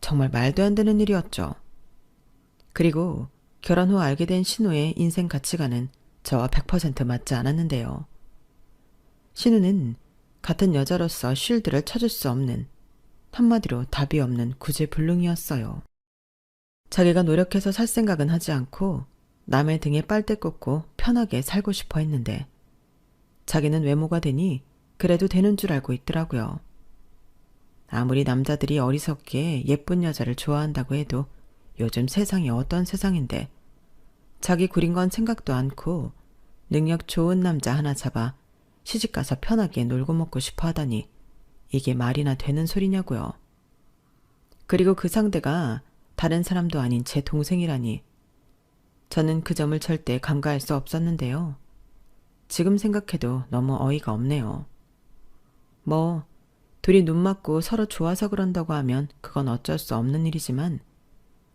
정말 말도 안 되는 일이었죠. 그리고 결혼 후 알게 된 신우의 인생 가치관은 저와 100% 맞지 않았는데요. 신우는 같은 여자로서 쉴드를 쳐줄 수 없는, 한마디로 답이 없는 구제불능이었어요. 자기가 노력해서 살 생각은 하지 않고 남의 등에 빨대 꽂고 편하게 살고 싶어 했는데 자기는 외모가 되니 그래도 되는 줄 알고 있더라고요. 아무리 남자들이 어리석게 예쁜 여자를 좋아한다고 해도 요즘 세상이 어떤 세상인데 자기 구린 건 생각도 않고 능력 좋은 남자 하나 잡아 시집가서 편하게 놀고 먹고 싶어 하다니 이게 말이나 되는 소리냐고요. 그리고 그 상대가 다른 사람도 아닌 제 동생이라니 저는 그 점을 절대 간과할 수 없었는데요. 지금 생각해도 너무 어이가 없네요. 뭐 둘이 눈 맞고 서로 좋아서 그런다고 하면 그건 어쩔 수 없는 일이지만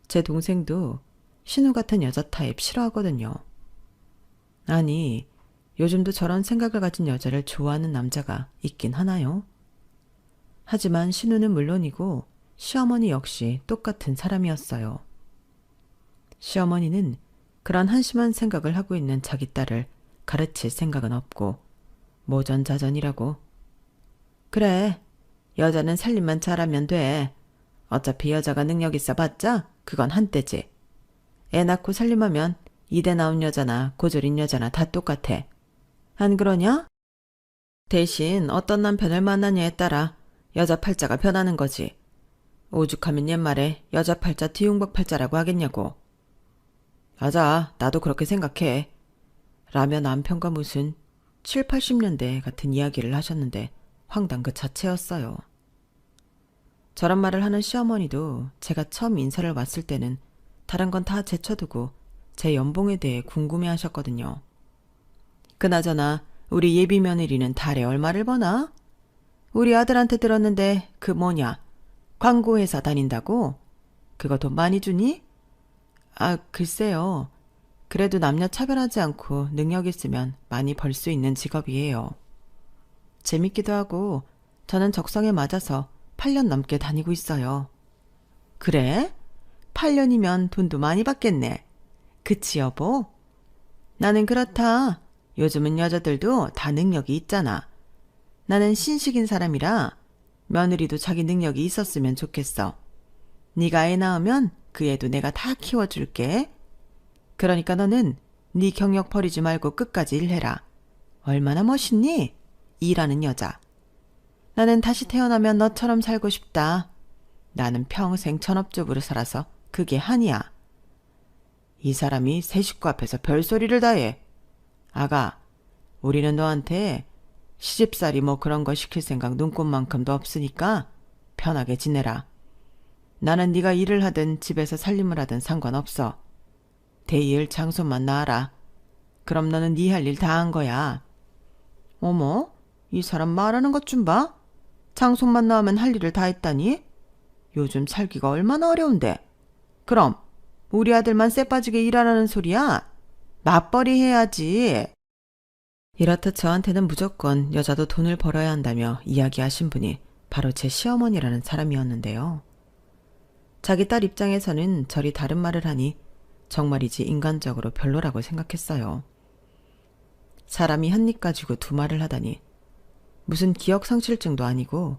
제 동생도 신우 같은 여자 타입 싫어하거든요. 아니, 요즘도 저런 생각을 가진 여자를 좋아하는 남자가 있긴 하나요? 하지만 신우는 물론이고 시어머니 역시 똑같은 사람이었어요. 시어머니는 그런 한심한 생각을 하고 있는 자기 딸을 가르칠 생각은 없고 모전자전이라고. 그래, 여자는 살림만 잘하면 돼. 어차피 여자가 능력 있어 봤자 그건 한때지. 애 낳고 살림하면 이대 나온 여자나 고졸인 여자나 다 똑같아. 안 그러냐? 대신 어떤 남편을 만나냐에 따라 여자 팔자가 변하는 거지. 오죽하면 옛말에 여자 팔자 뒤웅박 팔자라고 하겠냐고. 맞아, 나도 그렇게 생각해. 라며 남편과 무슨 7, 80년대 같은 이야기를 하셨는데 황당 그 자체였어요. 저런 말을 하는 시어머니도 제가 처음 인사를 왔을 때는 다른 건 다 제쳐두고 제 연봉에 대해 궁금해 하셨거든요. 그나저나 우리 예비 며느리는 달에 얼마를 버나? 우리 아들한테 들었는데 그 뭐냐, 광고회사 다닌다고? 그거 돈 많이 주니? 아, 글쎄요. 그래도 남녀 차별하지 않고 능력 있으면 많이 벌 수 있는 직업이에요. 재밌기도 하고 저는 적성에 맞아서 8년 넘게 다니고 있어요. 그래? 8년이면 돈도 많이 받겠네. 그치 여보? 나는 그렇다. 요즘은 여자들도 다 능력이 있잖아. 나는 신식인 사람이라 며느리도 자기 능력이 있었으면 좋겠어. 네가 애 낳으면 그 애도 내가 다 키워줄게. 그러니까 너는 네 경력 버리지 말고 끝까지 일해라. 얼마나 멋있니? 일하는 여자. 나는 다시 태어나면 너처럼 살고 싶다. 나는 평생 전업주부로 살아서 그게 한이야. 이 사람이 새 식구 앞에서 별소리를 다 해. 아가, 우리는 너한테 시집살이 뭐 그런 거 시킬 생각 눈꼽만큼도 없으니까 편하게 지내라. 나는 네가 일을 하든 집에서 살림을 하든 상관없어. 대일 장소만 나와라. 그럼 너는 네 할 일 다 한 거야. 어머, 이 사람 말하는 것 좀 봐. 장소만 나오면 할 일을 다 했다니? 요즘 살기가 얼마나 어려운데. 그럼 우리 아들만 쎄 빠지게 일하라는 소리야? 맞벌이 해야지. 이렇듯 저한테는 무조건 여자도 돈을 벌어야 한다며 이야기하신 분이 바로 제 시어머니라는 사람이었는데요. 자기 딸 입장에서는 저리 다른 말을 하니 정말이지 인간적으로 별로라고 생각했어요. 사람이 한 입 가지고 두 말을 하다니. 무슨 기억상실증도 아니고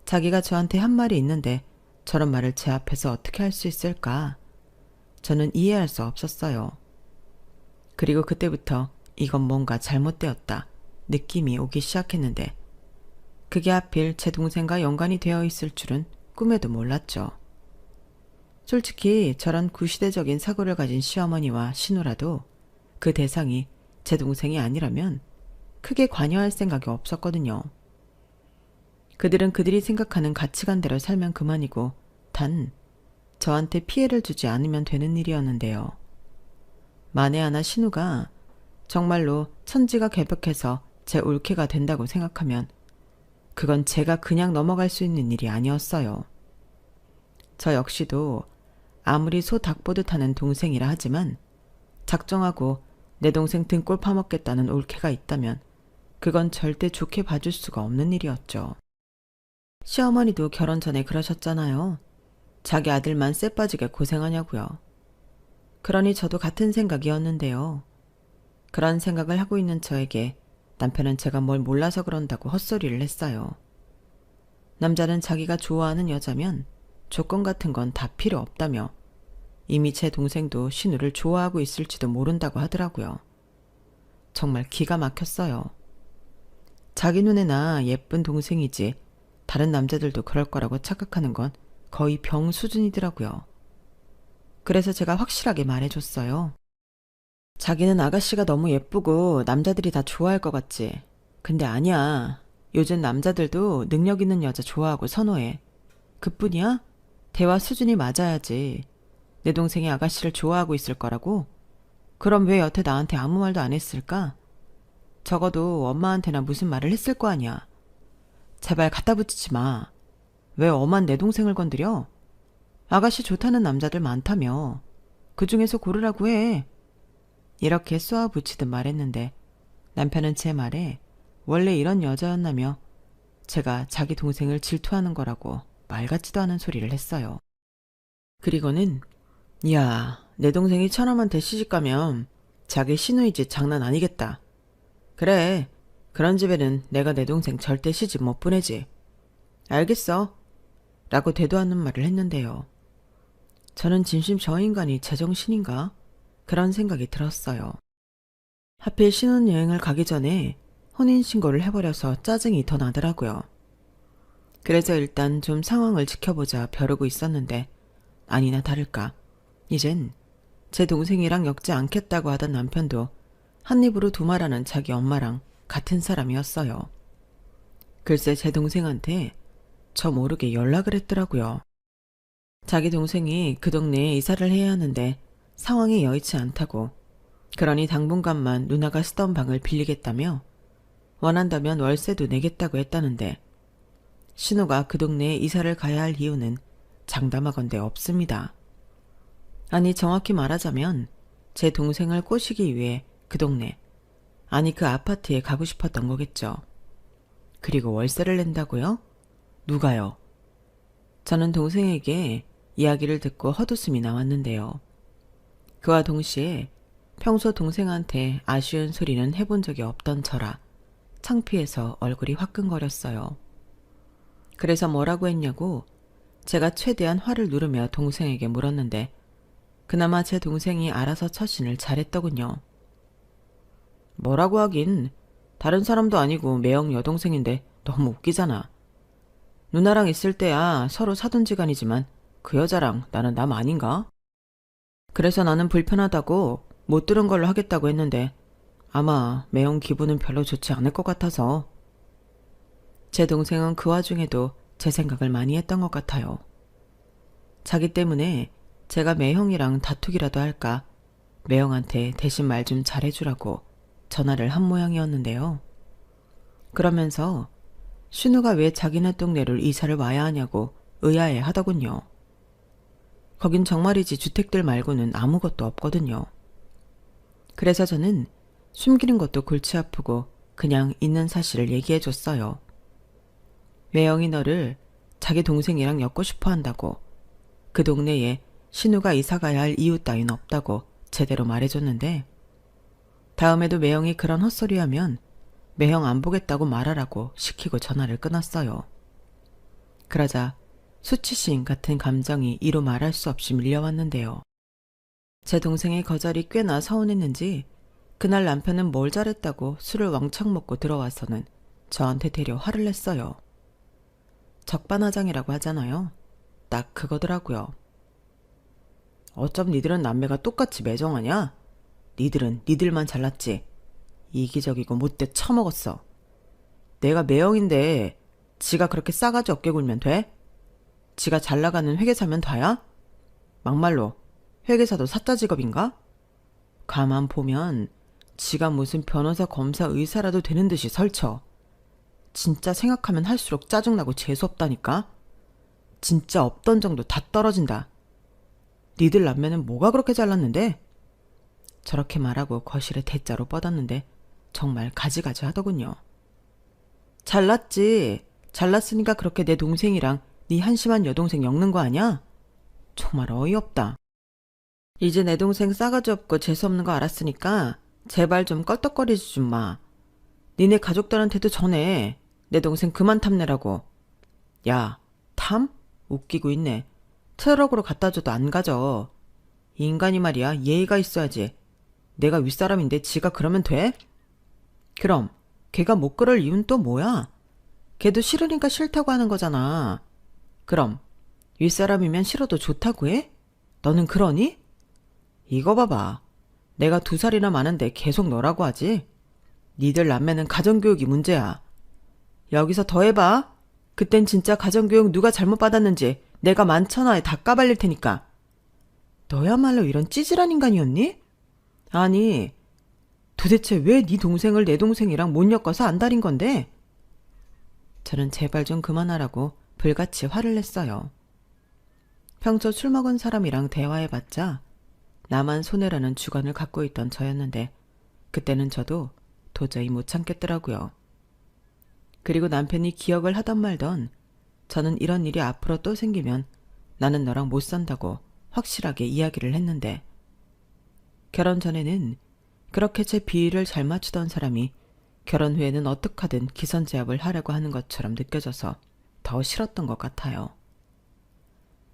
자기가 저한테 한 말이 있는데 저런 말을 제 앞에서 어떻게 할 수 있을까? 저는 이해할 수 없었어요. 그리고 그때부터 이건 뭔가 잘못되었다 느낌이 오기 시작했는데 그게 하필 제 동생과 연관이 되어 있을 줄은 꿈에도 몰랐죠. 솔직히 저런 구시대적인 사고를 가진 시어머니와 시누라도 그 대상이 제 동생이 아니라면 크게 관여할 생각이 없었거든요. 그들은 그들이 생각하는 가치관대로 살면 그만이고 단 저한테 피해를 주지 않으면 되는 일이었는데요. 만에 하나 신우가 정말로 천지가 개벽해서 제 올케가 된다고 생각하면 그건 제가 그냥 넘어갈 수 있는 일이 아니었어요. 저 역시도 아무리 소 닭 보듯 하는 동생이라 하지만 작정하고 내 동생 등골 파먹겠다는 올케가 있다면 그건 절대 좋게 봐줄 수가 없는 일이었죠. 시어머니도 결혼 전에 그러셨잖아요. 자기 아들만 쎄 빠지게 고생하냐고요. 그러니 저도 같은 생각이었는데요. 그런 생각을 하고 있는 저에게 남편은 제가 뭘 몰라서 그런다고 헛소리를 했어요. 남자는 자기가 좋아하는 여자면 조건 같은 건 다 필요 없다며 이미 제 동생도 신우를 좋아하고 있을지도 모른다고 하더라고요. 정말 기가 막혔어요. 자기 눈에나 예쁜 동생이지 다른 남자들도 그럴 거라고 착각하는 건 거의 병 수준이더라고요. 그래서 제가 확실하게 말해줬어요. 자기는 아가씨가 너무 예쁘고 남자들이 다 좋아할 것 같지. 근데 아니야. 요즘 남자들도 능력 있는 여자 좋아하고 선호해. 그뿐이야? 대화 수준이 맞아야지. 내 동생이 아가씨를 좋아하고 있을 거라고? 그럼 왜 여태 나한테 아무 말도 안 했을까? 적어도 엄마한테나 무슨 말을 했을 거 아니야. 제발 갖다 붙이지 마. 왜 엄한 내 동생을 건드려? 아가씨 좋다는 남자들 많다며. 그 중에서 고르라고 해. 이렇게 쏘아붙이듯 말했는데 남편은 제 말에 원래 이런 여자였나며 제가 자기 동생을 질투하는 거라고 말 같지도 않은 소리를 했어요. 그리고는 야, 내 동생이 처남한테 시집가면 자기 시누이집 장난 아니겠다. 그래, 그런 집에는 내가 내 동생 절대 시집 못 보내지. 알겠어. 라고 대도하는 말을 했는데요. 저는 진심 저 인간이 제정신인가? 그런 생각이 들었어요. 하필 신혼여행을 가기 전에 혼인신고를 해버려서 짜증이 더 나더라고요. 그래서 일단 좀 상황을 지켜보자 벼르고 있었는데 아니나 다를까 이젠 제 동생이랑 엮지 않겠다고 하던 남편도 한 입으로 두말하는 자기 엄마랑 같은 사람이었어요. 글쎄 제 동생한테 저 모르게 연락을 했더라고요. 자기 동생이 그 동네에 이사를 해야 하는데 상황이 여의치 않다고, 그러니 당분간만 누나가 쓰던 방을 빌리겠다며 원한다면 월세도 내겠다고 했다는데 신우가 그 동네에 이사를 가야 할 이유는 장담하건대 없습니다. 아니 정확히 말하자면 제 동생을 꼬시기 위해 그 동네, 아니 그 아파트에 가고 싶었던 거겠죠. 그리고 월세를 낸다고요? 누가요? 저는 동생에게 이야기를 듣고 헛웃음이 나왔는데요. 그와 동시에 평소 동생한테 아쉬운 소리는 해본 적이 없던 저라 창피해서 얼굴이 화끈거렸어요. 그래서 뭐라고 했냐고 제가 최대한 화를 누르며 동생에게 물었는데 그나마 제 동생이 알아서 처신을 잘했더군요. 뭐라고 하긴 다른 사람도 아니고 매형 여동생인데 너무 웃기잖아. 누나랑 있을 때야 서로 사돈지간이지만 그 여자랑 나는 남 아닌가? 그래서 나는 불편하다고 못 들은 걸로 하겠다고 했는데 아마 매형 기분은 별로 좋지 않을 것 같아서. 제 동생은 그 와중에도 제 생각을 많이 했던 것 같아요. 자기 때문에 제가 매형이랑 다투기라도 할까 매형한테 대신 말 좀 잘해주라고 전화를 한 모양이었는데요. 그러면서 신우가 왜 자기네 동네를 이사를 와야 하냐고 의아해 하더군요. 거긴 정말이지 주택들 말고는 아무것도 없거든요. 그래서 저는 숨기는 것도 골치 아프고 그냥 있는 사실을 얘기해줬어요. 매형이 너를 자기 동생이랑 엮고 싶어 한다고, 그 동네에 신우가 이사 가야 할 이유 따윈 없다고 제대로 말해줬는데 다음에도 매형이 그런 헛소리하면 매형 안 보겠다고 말하라고 시키고 전화를 끊었어요. 그러자 수치심 같은 감정이 이루 말할 수 없이 밀려왔는데요. 제 동생의 거절이 꽤나 서운했는지 그날 남편은 뭘 잘했다고 술을 왕창 먹고 들어와서는 저한테 되려 화를 냈어요. 적반하장이라고 하잖아요. 딱 그거더라고요. 어쩜 니들은 남매가 똑같이 매정하냐? 니들은 니들만 잘났지. 이기적이고 못돼 처먹었어. 내가 매형인데 지가 그렇게 싸가지 없게 굴면 돼? 지가 잘나가는 회계사면 다야? 막말로 회계사도 사자 직업인가? 가만 보면 지가 무슨 변호사, 검사, 의사라도 되는 듯이 설쳐. 진짜 생각하면 할수록 짜증나고 재수없다니까? 진짜 없던 정도 다 떨어진다. 니들 남매는 뭐가 그렇게 잘났는데? 저렇게 말하고 거실에 대자로 뻗었는데 정말 가지가지 하더군요. 잘났지. 잘났으니까 그렇게 내 동생이랑 네 한심한 여동생 엮는 거 아냐? 정말 어이없다. 이제 내 동생 싸가지 없고 재수없는 거 알았으니까 제발 좀 껄떡거리지 좀 마. 니네 가족들한테도 전해. 내 동생 그만 탐내라고. 야, 탐? 웃기고 있네. 트럭으로 갖다 줘도 안 가져. 이 인간이 말이야 예의가 있어야지. 내가 윗사람인데 지가 그러면 돼? 그럼 걔가 못 그럴 이유는 또 뭐야? 걔도 싫으니까 싫다고 하는 거잖아. 그럼 윗사람이면 싫어도 좋다고 해? 너는 그러니? 이거 봐봐. 내가 2살이나 많은데 계속 너라고 하지? 니들 남매는 가정교육이 문제야. 여기서 더 해봐. 그땐 진짜 가정교육 누가 잘못 받았는지 내가 만천하에 다 까발릴 테니까. 너야말로 이런 찌질한 인간이었니? 아니, 도대체 왜 네 동생을 내 동생이랑 못 엮어서 안달인 건데? 저는 제발 좀 그만하라고 불같이 화를 냈어요. 평소 술 먹은 사람이랑 대화해봤자 나만 손해라는 주관을 갖고 있던 저였는데 그때는 저도 도저히 못 참겠더라고요. 그리고 남편이 기억을 하던 말던 저는 이런 일이 앞으로 또 생기면 나는 너랑 못 산다고 확실하게 이야기를 했는데 결혼 전에는 그렇게 제 비위를 잘 맞추던 사람이 결혼 후에는 어떡하든 기선제압을 하려고 하는 것처럼 느껴져서 더 싫었던 것 같아요.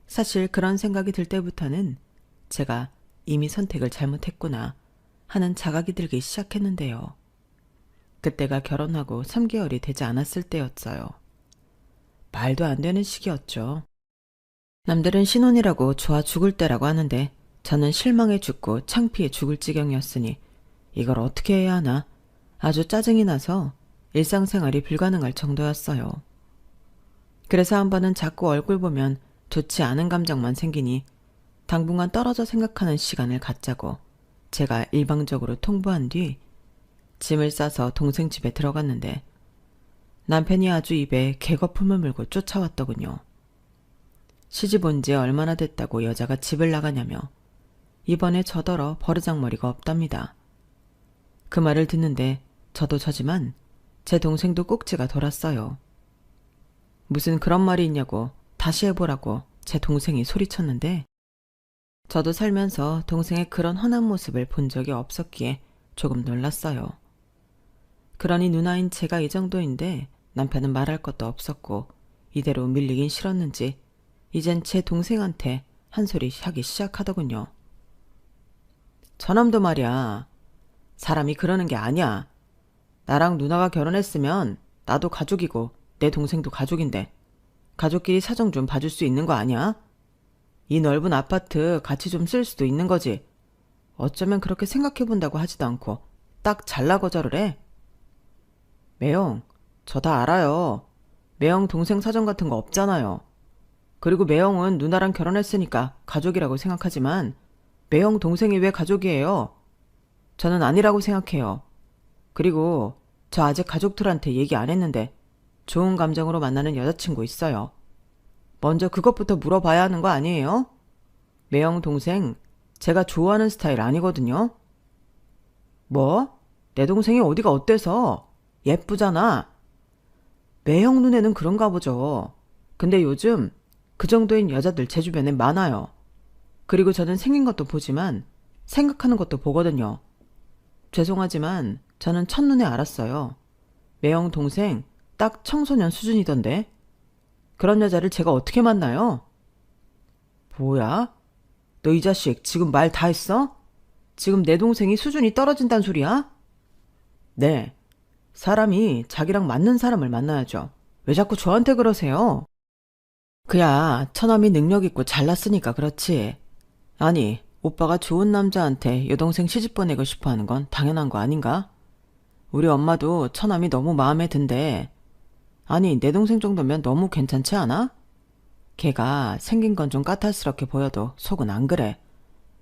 사실 그런 생각이 들 때부터는 제가 이미 선택을 잘못했구나 하는 자각이 들기 시작했는데요. 그때가 결혼하고 3개월이 되지 않았을 때였어요. 말도 안 되는 시기였죠. 남들은 신혼이라고 좋아 죽을 때라고 하는데 저는 실망해 죽고 창피해 죽을 지경이었으니 이걸 어떻게 해야 하나 아주 짜증이 나서 일상생활이 불가능할 정도였어요. 그래서 한 번은 자꾸 얼굴 보면 좋지 않은 감정만 생기니 당분간 떨어져 생각하는 시간을 갖자고 제가 일방적으로 통보한 뒤 짐을 싸서 동생 집에 들어갔는데 남편이 아주 입에 개거품을 물고 쫓아왔더군요. 시집 온 지 얼마나 됐다고 여자가 집을 나가냐며 이번에 저더러 버르장머리가 없답니다. 그 말을 듣는데 저도 저지만 제 동생도 꼭지가 돌았어요. 무슨 그런 말이 있냐고 다시 해보라고 제 동생이 소리쳤는데 저도 살면서 동생의 그런 훤한 모습을 본 적이 없었기에 조금 놀랐어요. 그러니 누나인 제가 이 정도인데 남편은 말할 것도 없었고 이대로 밀리긴 싫었는지 이젠 제 동생한테 한 소리 하기 시작하더군요. 저놈도 말이야. 사람이 그러는 게 아니야. 나랑 누나가 결혼했으면 나도 가족이고 내 동생도 가족인데 가족끼리 사정 좀 봐줄 수 있는 거 아니야? 이 넓은 아파트 같이 좀 쓸 수도 있는 거지. 어쩌면 그렇게 생각해본다고 하지도 않고 딱 잘라 거절을 해. 매영, 저 다 알아요. 매영 동생 사정 같은 거 없잖아요. 그리고 매영은 누나랑 결혼했으니까 가족이라고 생각하지만 매영 동생이 왜 가족이에요? 저는 아니라고 생각해요. 그리고 저 아직 가족들한테 얘기 안 했는데 좋은 감정으로 만나는 여자친구 있어요. 먼저 그것부터 물어봐야 하는 거 아니에요? 매영 동생 제가 좋아하는 스타일 아니거든요. 뭐? 내 동생이 어디가 어때서? 예쁘잖아. 매형 눈에는 그런가 보죠. 근데 요즘 그 정도인 여자들 제 주변에 많아요. 그리고 저는 생긴 것도 보지만 생각하는 것도 보거든요. 죄송하지만 저는 첫눈에 알았어요. 매형 동생 딱 청소년 수준이던데. 그런 여자를 제가 어떻게 만나요? 뭐야? 너 이 자식 지금 말 다 했어? 지금 내 동생이 수준이 떨어진단 소리야? 네. 사람이 자기랑 맞는 사람을 만나야죠. 왜 자꾸 저한테 그러세요? 그야 처남이 능력 있고 잘났으니까 그렇지. 아니, 오빠가 좋은 남자한테 여동생 시집 보내고 싶어 하는 건 당연한 거 아닌가? 우리 엄마도 처남이 너무 마음에 든대. 아니, 내 동생 정도면 너무 괜찮지 않아? 걔가 생긴 건 좀 까탈스럽게 보여도 속은 안 그래.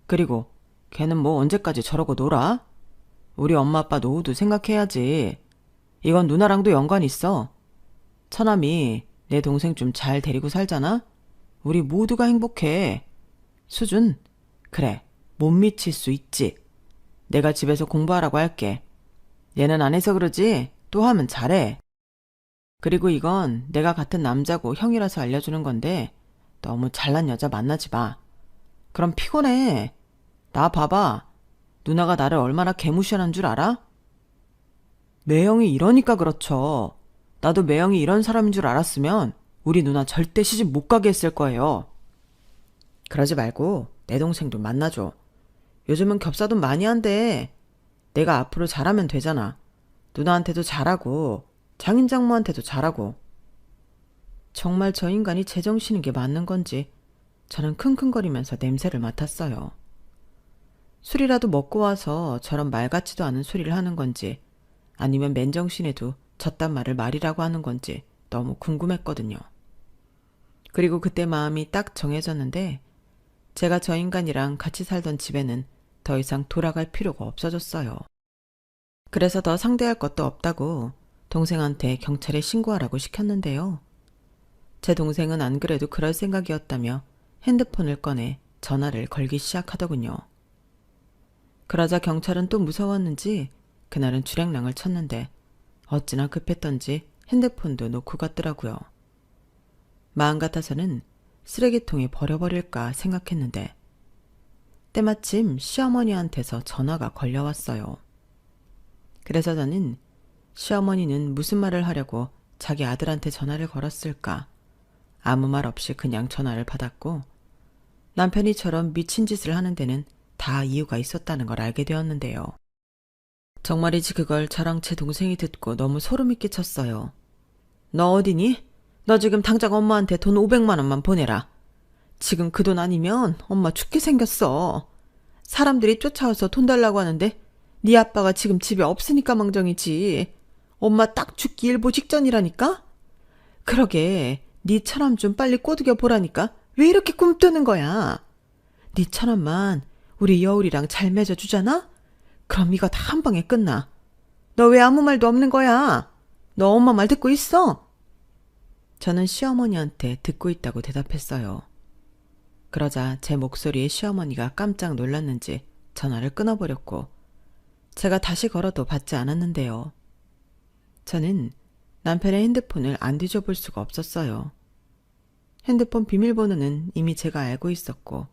그리고 걔는 뭐 언제까지 저러고 놀아? 우리 엄마 아빠 노후도 생각해야지. 이건 누나랑도 연관 있어. 처남이 내 동생 좀 잘 데리고 살잖아? 우리 모두가 행복해. 수준? 그래, 못 미칠 수 있지. 내가 집에서 공부하라고 할게. 얘는 안 해서 그러지? 또 하면 잘해. 그리고 이건 내가 같은 남자고 형이라서 알려주는 건데 너무 잘난 여자 만나지 마. 그럼 피곤해. 나 봐봐. 누나가 나를 얼마나 개무시하는 줄 알아? 매형이 이러니까 그렇죠. 나도 매형이 이런 사람인 줄 알았으면 우리 누나 절대 시집 못 가게 했을 거예요. 그러지 말고 내 동생도 만나줘. 요즘은 겹사돈 많이 한대. 내가 앞으로 잘하면 되잖아. 누나한테도 잘하고 장인장모한테도 잘하고. 정말 저 인간이 제정신인 게 맞는 건지 저는 킁킁거리면서 냄새를 맡았어요. 술이라도 먹고 와서 저런 말 같지도 않은 소리를 하는 건지 아니면 맨정신에도 저딴 말을 말이라고 하는 건지 너무 궁금했거든요. 그리고 그때 마음이 딱 정해졌는데 제가 저 인간이랑 같이 살던 집에는 더 이상 돌아갈 필요가 없어졌어요. 그래서 더 상대할 것도 없다고 동생한테 경찰에 신고하라고 시켰는데요. 제 동생은 안 그래도 그럴 생각이었다며 핸드폰을 꺼내 전화를 걸기 시작하더군요. 그러자 경찰은 또 무서웠는지 그날은 주랭랑을 쳤는데 어찌나 급했던지 핸드폰도 놓고 갔더라고요. 마음 같아서는 쓰레기통에 버려버릴까 생각했는데 때마침 시어머니한테서 전화가 걸려왔어요. 그래서 저는 시어머니는 무슨 말을 하려고 자기 아들한테 전화를 걸었을까 아무 말 없이 그냥 전화를 받았고 남편이 저런 미친 짓을 하는 데는 다 이유가 있었다는 걸 알게 되었는데요. 정말이지 그걸 저랑 제 동생이 듣고 너무 소름이 끼쳤어요. 너 어디니? 너 지금 당장 엄마한테 돈 500만 원만 보내라. 지금 그 돈 아니면 엄마 죽게 생겼어. 사람들이 쫓아와서 돈 달라고 하는데 네 아빠가 지금 집에 없으니까 망정이지. 엄마 딱 죽기 일보 직전이라니까? 그러게 니처럼 좀 빨리 꼬드겨 보라니까 왜 이렇게 꿈뜨는 거야? 니처럼만 우리 여울이랑 잘 맺어주잖아? 그럼 이거 다 한 방에 끝나. 너 왜 아무 말도 없는 거야? 너 엄마 말 듣고 있어? 저는 시어머니한테 듣고 있다고 대답했어요. 그러자 제 목소리에 시어머니가 깜짝 놀랐는지 전화를 끊어버렸고 제가 다시 걸어도 받지 않았는데요. 저는 남편의 핸드폰을 안 뒤져볼 수가 없었어요. 핸드폰 비밀번호는 이미 제가 알고 있었고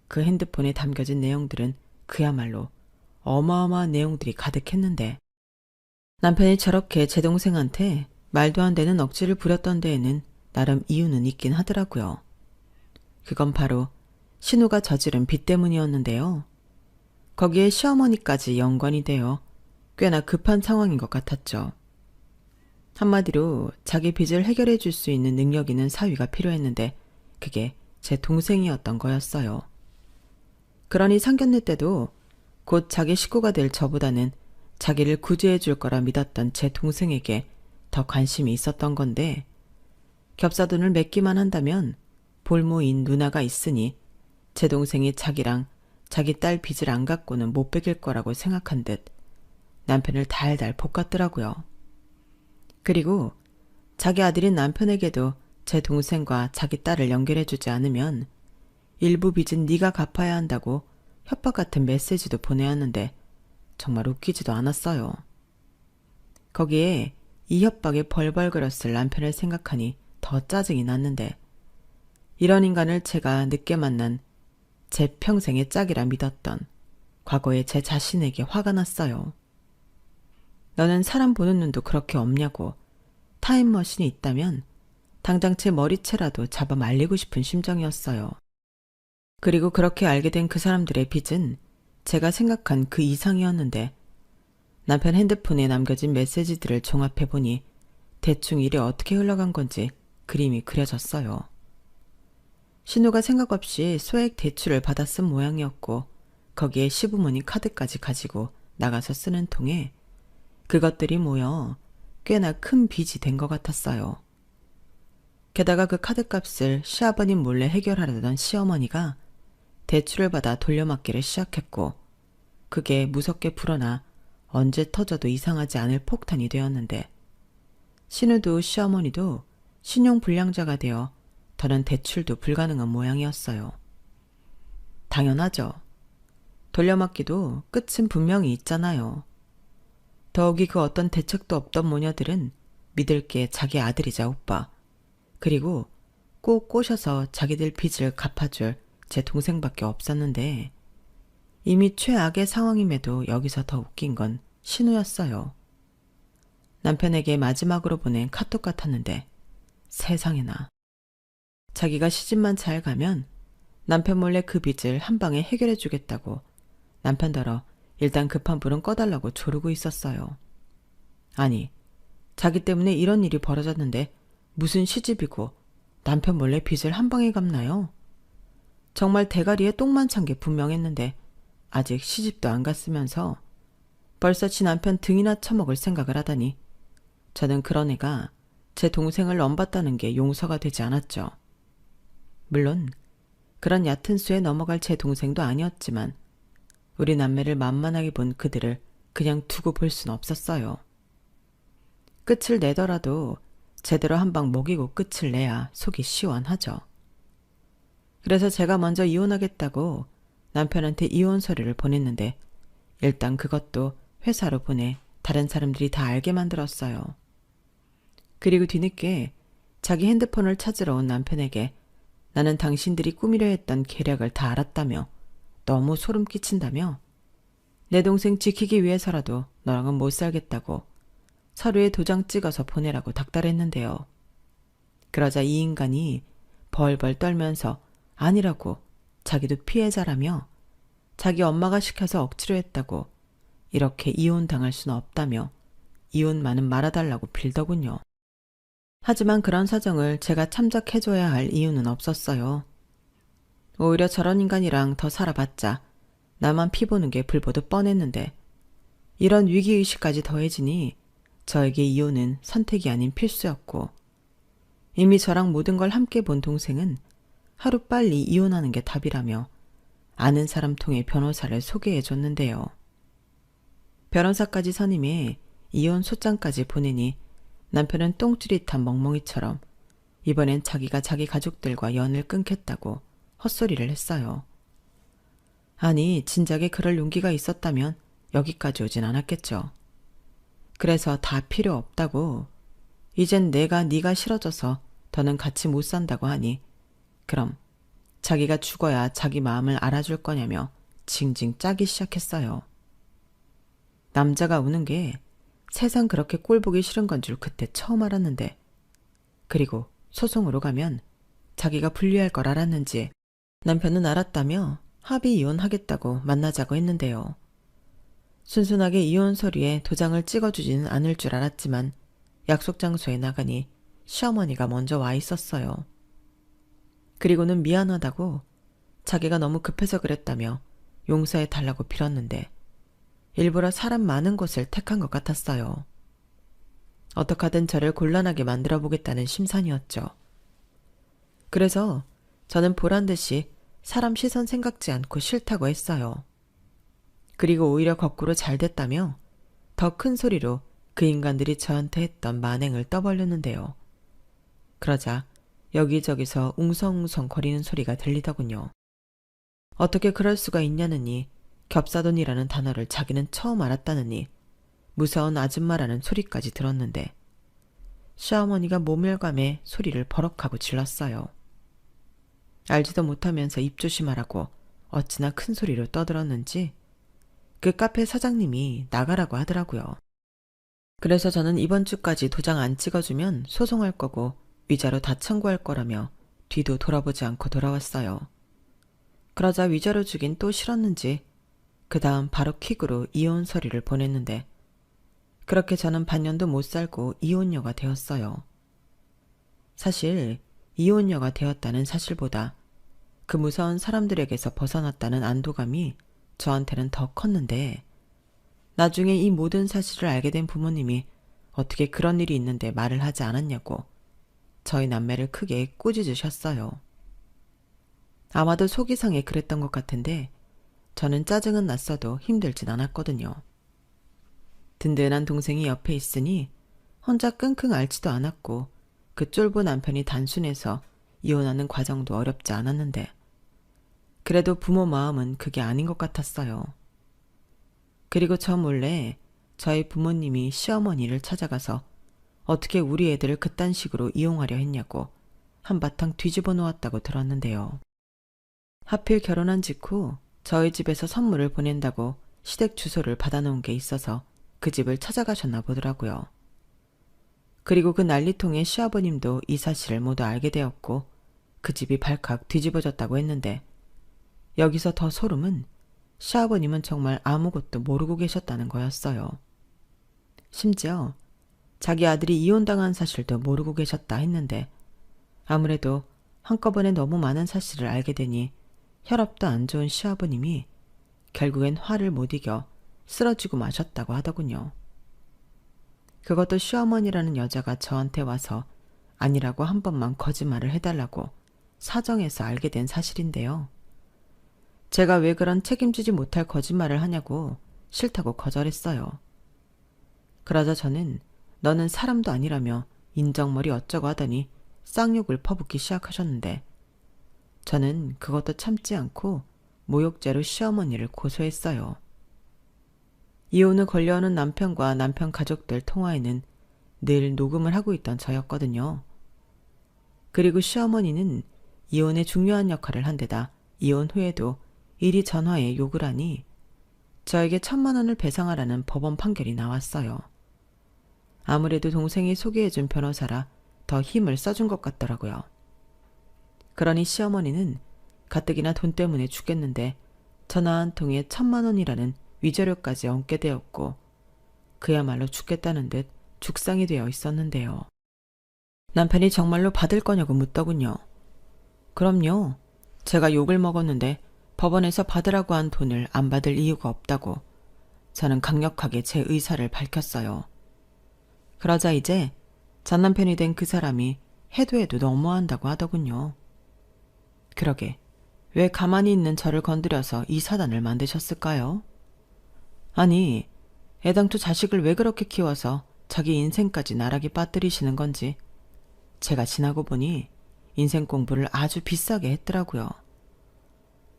그 핸드폰에 담겨진 내용들은 그야말로 어마어마한 내용들이 가득했는데 남편이 저렇게 제 동생한테 말도 안 되는 억지를 부렸던 데에는 나름 이유는 있긴 하더라고요. 그건 바로 신우가 저지른 빚 때문이었는데요. 거기에 시어머니까지 연관이 되어 꽤나 급한 상황인 것 같았죠. 한마디로 자기 빚을 해결해 줄 수 있는 능력 있는 사위가 필요했는데 그게 제 동생이었던 거였어요. 그러니 상견례 때도 곧 자기 식구가 될 저보다는 자기를 구제해 줄 거라 믿었던 제 동생에게 더 관심이 있었던 건데 겹사돈을 맺기만 한다면 볼모인 누나가 있으니 제 동생이 자기랑 자기 딸 빚을 안 갚고는 못 베길 거라고 생각한 듯 남편을 달달 볶았더라고요. 그리고 자기 아들인 남편에게도 제 동생과 자기 딸을 연결해주지 않으면 일부 빚은 네가 갚아야 한다고 협박 같은 메시지도 보내왔는데 정말 웃기지도 않았어요. 거기에 이 협박에 벌벌거렸을 남편을 생각하니 더 짜증이 났는데 이런 인간을 제가 늦게 만난 제 평생의 짝이라 믿었던 과거의 제 자신에게 화가 났어요. 너는 사람 보는 눈도 그렇게 없냐고 타임머신이 있다면 당장 제 머리채라도 잡아 말리고 싶은 심정이었어요. 그리고 그렇게 알게 된 그 사람들의 빚은 제가 생각한 그 이상이었는데 남편 핸드폰에 남겨진 메시지들을 종합해보니 대충 일이 어떻게 흘러간 건지 그림이 그려졌어요. 신우가 생각 없이 소액 대출을 받아 쓴 모양이었고 거기에 시부모님 카드까지 가지고 나가서 쓰는 통에 그것들이 모여 꽤나 큰 빚이 된 것 같았어요. 게다가 그 카드값을 시아버님 몰래 해결하려던 시어머니가 대출을 받아 돌려막기를 시작했고 그게 무섭게 불어나 언제 터져도 이상하지 않을 폭탄이 되었는데 신우도 시어머니도 신용불량자가 되어 더는 대출도 불가능한 모양이었어요. 당연하죠. 돌려막기도 끝은 분명히 있잖아요. 더욱이 그 어떤 대책도 없던 모녀들은 믿을 게 자기 아들이자 오빠 그리고 꼭 꼬셔서 자기들 빚을 갚아줄 제 동생밖에 없었는데 이미 최악의 상황임에도 여기서 더 웃긴 건 신우였어요. 남편에게 마지막으로 보낸 카톡 같았는데 세상에나. 자기가 시집만 잘 가면 남편 몰래 그 빚을 한 방에 해결해 주겠다고 남편더러 일단 급한 불은 꺼달라고 조르고 있었어요. 아니, 자기 때문에 이런 일이 벌어졌는데 무슨 시집이고 남편 몰래 빚을 한 방에 갚나요? 정말 대가리에 똥만 찬 게 분명했는데 아직 시집도 안 갔으면서 벌써 지 남편 등이나 쳐먹을 생각을 하다니 저는 그런 애가 제 동생을 넘봤다는 게 용서가 되지 않았죠. 물론 그런 얕은 수에 넘어갈 제 동생도 아니었지만 우리 남매를 만만하게 본 그들을 그냥 두고 볼 순 없었어요. 끝을 내더라도 제대로 한 방 먹이고 끝을 내야 속이 시원하죠. 그래서 제가 먼저 이혼하겠다고 남편한테 이혼 서류를 보냈는데 일단 그것도 회사로 보내 다른 사람들이 다 알게 만들었어요. 그리고 뒤늦게 자기 핸드폰을 찾으러 온 남편에게 나는 당신들이 꾸미려 했던 계략을 다 알았다며 너무 소름 끼친다며 내 동생 지키기 위해서라도 너랑은 못 살겠다고 서류에 도장 찍어서 보내라고 닥달했는데요. 그러자 이 인간이 벌벌 떨면서 아니라고 자기도 피해자라며 자기 엄마가 시켜서 억지로 했다고 이렇게 이혼당할 수는 없다며 이혼만은 말아달라고 빌더군요. 하지만 그런 사정을 제가 참작해줘야 할 이유는 없었어요. 오히려 저런 인간이랑 더 살아봤자 나만 피보는 게 불보듯 뻔했는데 이런 위기의식까지 더해지니 저에게 이혼은 선택이 아닌 필수였고 이미 저랑 모든 걸 함께 본 동생은 하루빨리 이혼하는 게 답이라며 아는 사람 통해 변호사를 소개해 줬는데요. 변호사까지 선임해 이혼 소장까지 보내니 남편은 똥줄이탄 멍멍이처럼 이번엔 자기가 자기 가족들과 연을 끊겠다고 헛소리를 했어요. 아니, 진작에 그럴 용기가 있었다면 여기까지 오진 않았겠죠. 그래서 다 필요 없다고, 이젠 내가 네가 싫어져서 더는 같이 못 산다고 하니 그럼 자기가 죽어야 자기 마음을 알아줄 거냐며 징징 짜기 시작했어요. 남자가 우는 게 세상 그렇게 꼴보기 싫은 건 줄 그때 처음 알았는데, 그리고 소송으로 가면 자기가 불리할 걸 알았는지 남편은 알았다며 합의 이혼하겠다고 만나자고 했는데요. 순순하게 이혼 서류에 도장을 찍어주지는 않을 줄 알았지만 약속 장소에 나가니 시어머니가 먼저 와 있었어요. 그리고는 미안하다고 자기가 너무 급해서 그랬다며 용서해 달라고 빌었는데 일부러 사람 많은 곳을 택한 것 같았어요. 어떻게 하든 저를 곤란하게 만들어 보겠다는 심산이었죠. 그래서 저는 보란듯이 사람 시선 생각지 않고 싫다고 했어요. 그리고 오히려 거꾸로 잘 됐다며 더 큰 소리로 그 인간들이 저한테 했던 만행을 떠벌렸는데요. 그러자 여기저기서 웅성웅성 거리는 소리가 들리더군요. 어떻게 그럴 수가 있냐느니, 겹사돈이라는 단어를 자기는 처음 알았다느니, 무서운 아줌마라는 소리까지 들었는데 시어머니가 모멸감에 소리를 버럭하고 질렀어요. 알지도 못하면서 입 조심하라고 어찌나 큰 소리로 떠들었는지 그 카페 사장님이 나가라고 하더라고요. 그래서 저는 이번 주까지 도장 안 찍어주면 소송할 거고 위자료 다 청구할 거라며 뒤도 돌아보지 않고 돌아왔어요. 그러자 위자료 주긴 또 싫었는지 그 다음 바로 퀵으로 이혼 서류를 보냈는데 그렇게 저는 반년도 못 살고 이혼녀가 되었어요. 사실 이혼녀가 되었다는 사실보다 그 무서운 사람들에게서 벗어났다는 안도감이 저한테는 더 컸는데 나중에 이 모든 사실을 알게 된 부모님이 어떻게 그런 일이 있는데 말을 하지 않았냐고 저희 남매를 크게 꾸짖으셨어요. 아마도 속이상에 그랬던 것 같은데 저는 짜증은 났어도 힘들진 않았거든요. 든든한 동생이 옆에 있으니 혼자 끙끙 앓지도 않았고 그 쫄보 남편이 단순해서 이혼하는 과정도 어렵지 않았는데 그래도 부모 마음은 그게 아닌 것 같았어요. 그리고 저 몰래 저희 부모님이 시어머니를 찾아가서 어떻게 우리 애들을 그딴 식으로 이용하려 했냐고 한바탕 뒤집어 놓았다고 들었는데요. 하필 결혼한 직후 저희 집에서 선물을 보낸다고 시댁 주소를 받아놓은 게 있어서 그 집을 찾아가셨나 보더라고요. 그리고 그 난리통에 시아버님도 이 사실을 모두 알게 되었고 그 집이 발칵 뒤집어졌다고 했는데 여기서 더 소름은 시아버님은 정말 아무것도 모르고 계셨다는 거였어요. 심지어 자기 아들이 이혼당한 사실도 모르고 계셨다 했는데 아무래도 한꺼번에 너무 많은 사실을 알게 되니 혈압도 안 좋은 시아버님이 결국엔 화를 못 이겨 쓰러지고 마셨다고 하더군요. 그것도 시어머니라는 여자가 저한테 와서 아니라고 한 번만 거짓말을 해달라고 사정해서 알게 된 사실인데요. 제가 왜 그런 책임지지 못할 거짓말을 하냐고 싫다고 거절했어요. 그러자 저는 너는 사람도 아니라며 인정머리 어쩌고 하더니 쌍욕을 퍼붓기 시작하셨는데 저는 그것도 참지 않고 모욕죄로 시어머니를 고소했어요. 이혼을 권려하는 남편과 남편 가족들 통화에는 늘 녹음을 하고 있던 저였거든요. 그리고 시어머니는 이혼에 중요한 역할을 한 데다 이혼 후에도 이리 전화에 욕을 하니 저에게 1,000만 원을 배상하라는 법원 판결이 나왔어요. 아무래도 동생이 소개해준 변호사라 더 힘을 써준 것 같더라고요. 그러니 시어머니는 가뜩이나 돈 때문에 죽겠는데 전화 한 통에 1,000만 원이라는 위자료까지 얹게 되었고 그야말로 죽겠다는 듯 죽상이 되어 있었는데요. 남편이 정말로 받을 거냐고 묻더군요. 그럼요. 제가 욕을 먹었는데 법원에서 받으라고 한 돈을 안 받을 이유가 없다고 저는 강력하게 제 의사를 밝혔어요. 그러자 이제 전 남편이 된 그 사람이 해도 해도 너무한다고 하더군요. 그러게 왜 가만히 있는 저를 건드려서 이 사단을 만드셨을까요? 아니, 애당초 자식을 왜 그렇게 키워서 자기 인생까지 나락에 빠뜨리시는 건지 제가 지나고 보니 인생 공부를 아주 비싸게 했더라고요.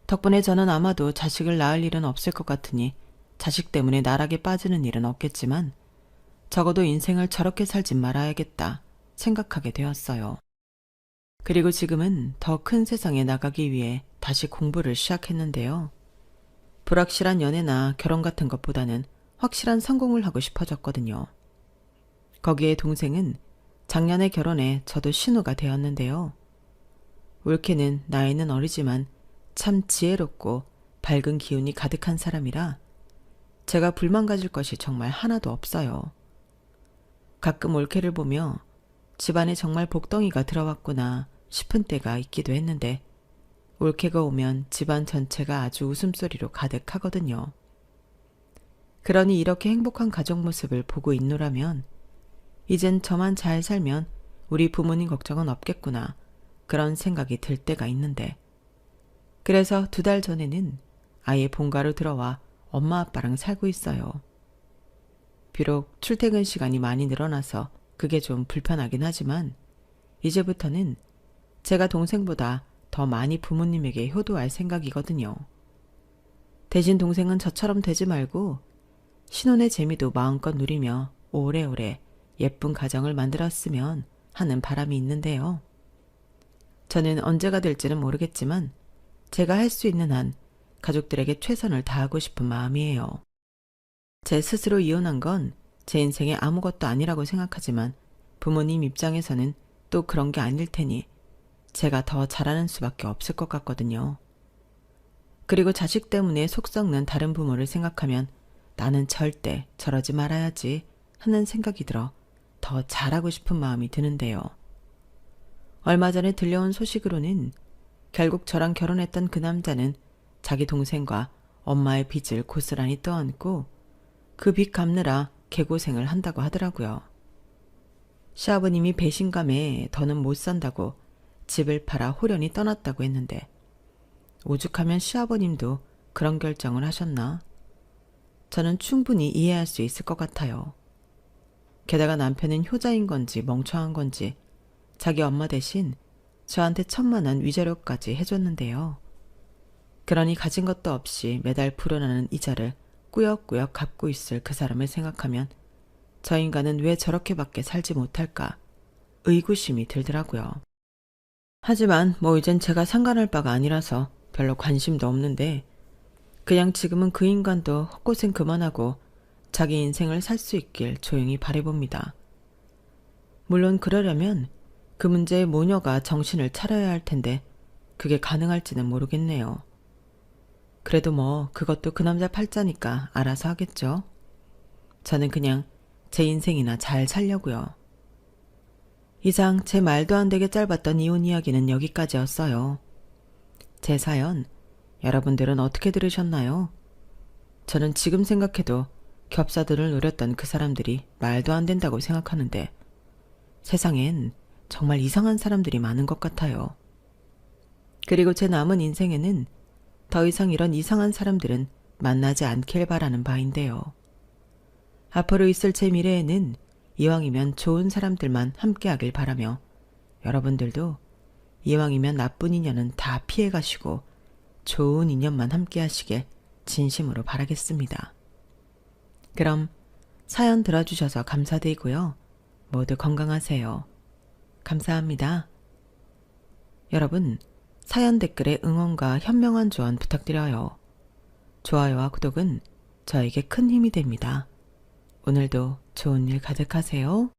덕분에 저는 아마도 자식을 낳을 일은 없을 것 같으니 자식 때문에 나락에 빠지는 일은 없겠지만 적어도 인생을 저렇게 살진 말아야겠다 생각하게 되었어요. 그리고 지금은 더 큰 세상에 나가기 위해 다시 공부를 시작했는데요. 불확실한 연애나 결혼 같은 것보다는 확실한 성공을 하고 싶어졌거든요. 거기에 동생은 작년에 결혼해 저도 신우가 되었는데요. 올케는 나이는 어리지만 참 지혜롭고 밝은 기운이 가득한 사람이라 제가 불만 가질 것이 정말 하나도 없어요. 가끔 올케를 보며 집안에 정말 복덩이가 들어왔구나 싶은 때가 있기도 했는데 올케가 오면 집안 전체가 아주 웃음소리로 가득하거든요. 그러니 이렇게 행복한 가족 모습을 보고 있노라면 이젠 저만 잘 살면 우리 부모님 걱정은 없겠구나 그런 생각이 들 때가 있는데 그래서 2달 전에는 아예 본가로 들어와 엄마 아빠랑 살고 있어요. 비록 출퇴근 시간이 많이 늘어나서 그게 좀 불편하긴 하지만 이제부터는 제가 동생보다 더 많이 부모님에게 효도할 생각이거든요. 대신 동생은 저처럼 되지 말고 신혼의 재미도 마음껏 누리며 오래오래 예쁜 가정을 만들었으면 하는 바람이 있는데요. 저는 언제가 될지는 모르겠지만 제가 할 수 있는 한 가족들에게 최선을 다하고 싶은 마음이에요. 제 스스로 이혼한 건 제 인생에 아무것도 아니라고 생각하지만 부모님 입장에서는 또 그런 게 아닐 테니 제가 더 잘하는 수밖에 없을 것 같거든요. 그리고 자식 때문에 속 썩는 다른 부모를 생각하면 나는 절대 저러지 말아야지 하는 생각이 들어 더 잘하고 싶은 마음이 드는데요. 얼마 전에 들려온 소식으로는 결국 저랑 결혼했던 그 남자는 자기 동생과 엄마의 빚을 고스란히 떠안고 그 빚 갚느라 개고생을 한다고 하더라고요. 시아버님이 배신감에 더는 못 산다고 집을 팔아 호련히 떠났다고 했는데 오죽하면 시아버님도 그런 결정을 하셨나? 저는 충분히 이해할 수 있을 것 같아요. 게다가 남편은 효자인 건지 멍청한 건지 자기 엄마 대신 저한테 1,000만 원 위자료까지 해줬는데요. 그러니 가진 것도 없이 매달 불어나는 이자를 꾸역꾸역 갚고 있을 그 사람을 생각하면 저 인간은 왜 저렇게밖에 살지 못할까 의구심이 들더라고요. 하지만 뭐 이젠 제가 상관할 바가 아니라서 별로 관심도 없는데 그냥 지금은 그 인간도 헛고생 그만하고 자기 인생을 살 수 있길 조용히 바라봅니다. 물론 그러려면 그 문제에 모녀가 정신을 차려야 할 텐데 그게 가능할지는 모르겠네요. 그래도 뭐 그것도 그 남자 팔자니까 알아서 하겠죠. 저는 그냥 제 인생이나 잘 살려고요. 이상 제 말도 안 되게 짧았던 이혼 이야기는 여기까지였어요. 제 사연 여러분들은 어떻게 들으셨나요? 저는 지금 생각해도 겹사들을 노렸던 그 사람들이 말도 안 된다고 생각하는데 세상엔 정말 이상한 사람들이 많은 것 같아요. 그리고 제 남은 인생에는 더 이상 이런 이상한 사람들은 만나지 않길 바라는 바인데요. 앞으로 있을 제 미래에는 이왕이면 좋은 사람들만 함께하길 바라며 여러분들도 이왕이면 나쁜 인연은 다 피해가시고 좋은 인연만 함께하시길 진심으로 바라겠습니다. 그럼 사연 들어주셔서 감사드리고요. 모두 건강하세요. 감사합니다. 여러분, 사연 댓글에 응원과 현명한 조언 부탁드려요. 좋아요와 구독은 저에게 큰 힘이 됩니다. 오늘도 좋은 일 가득하세요.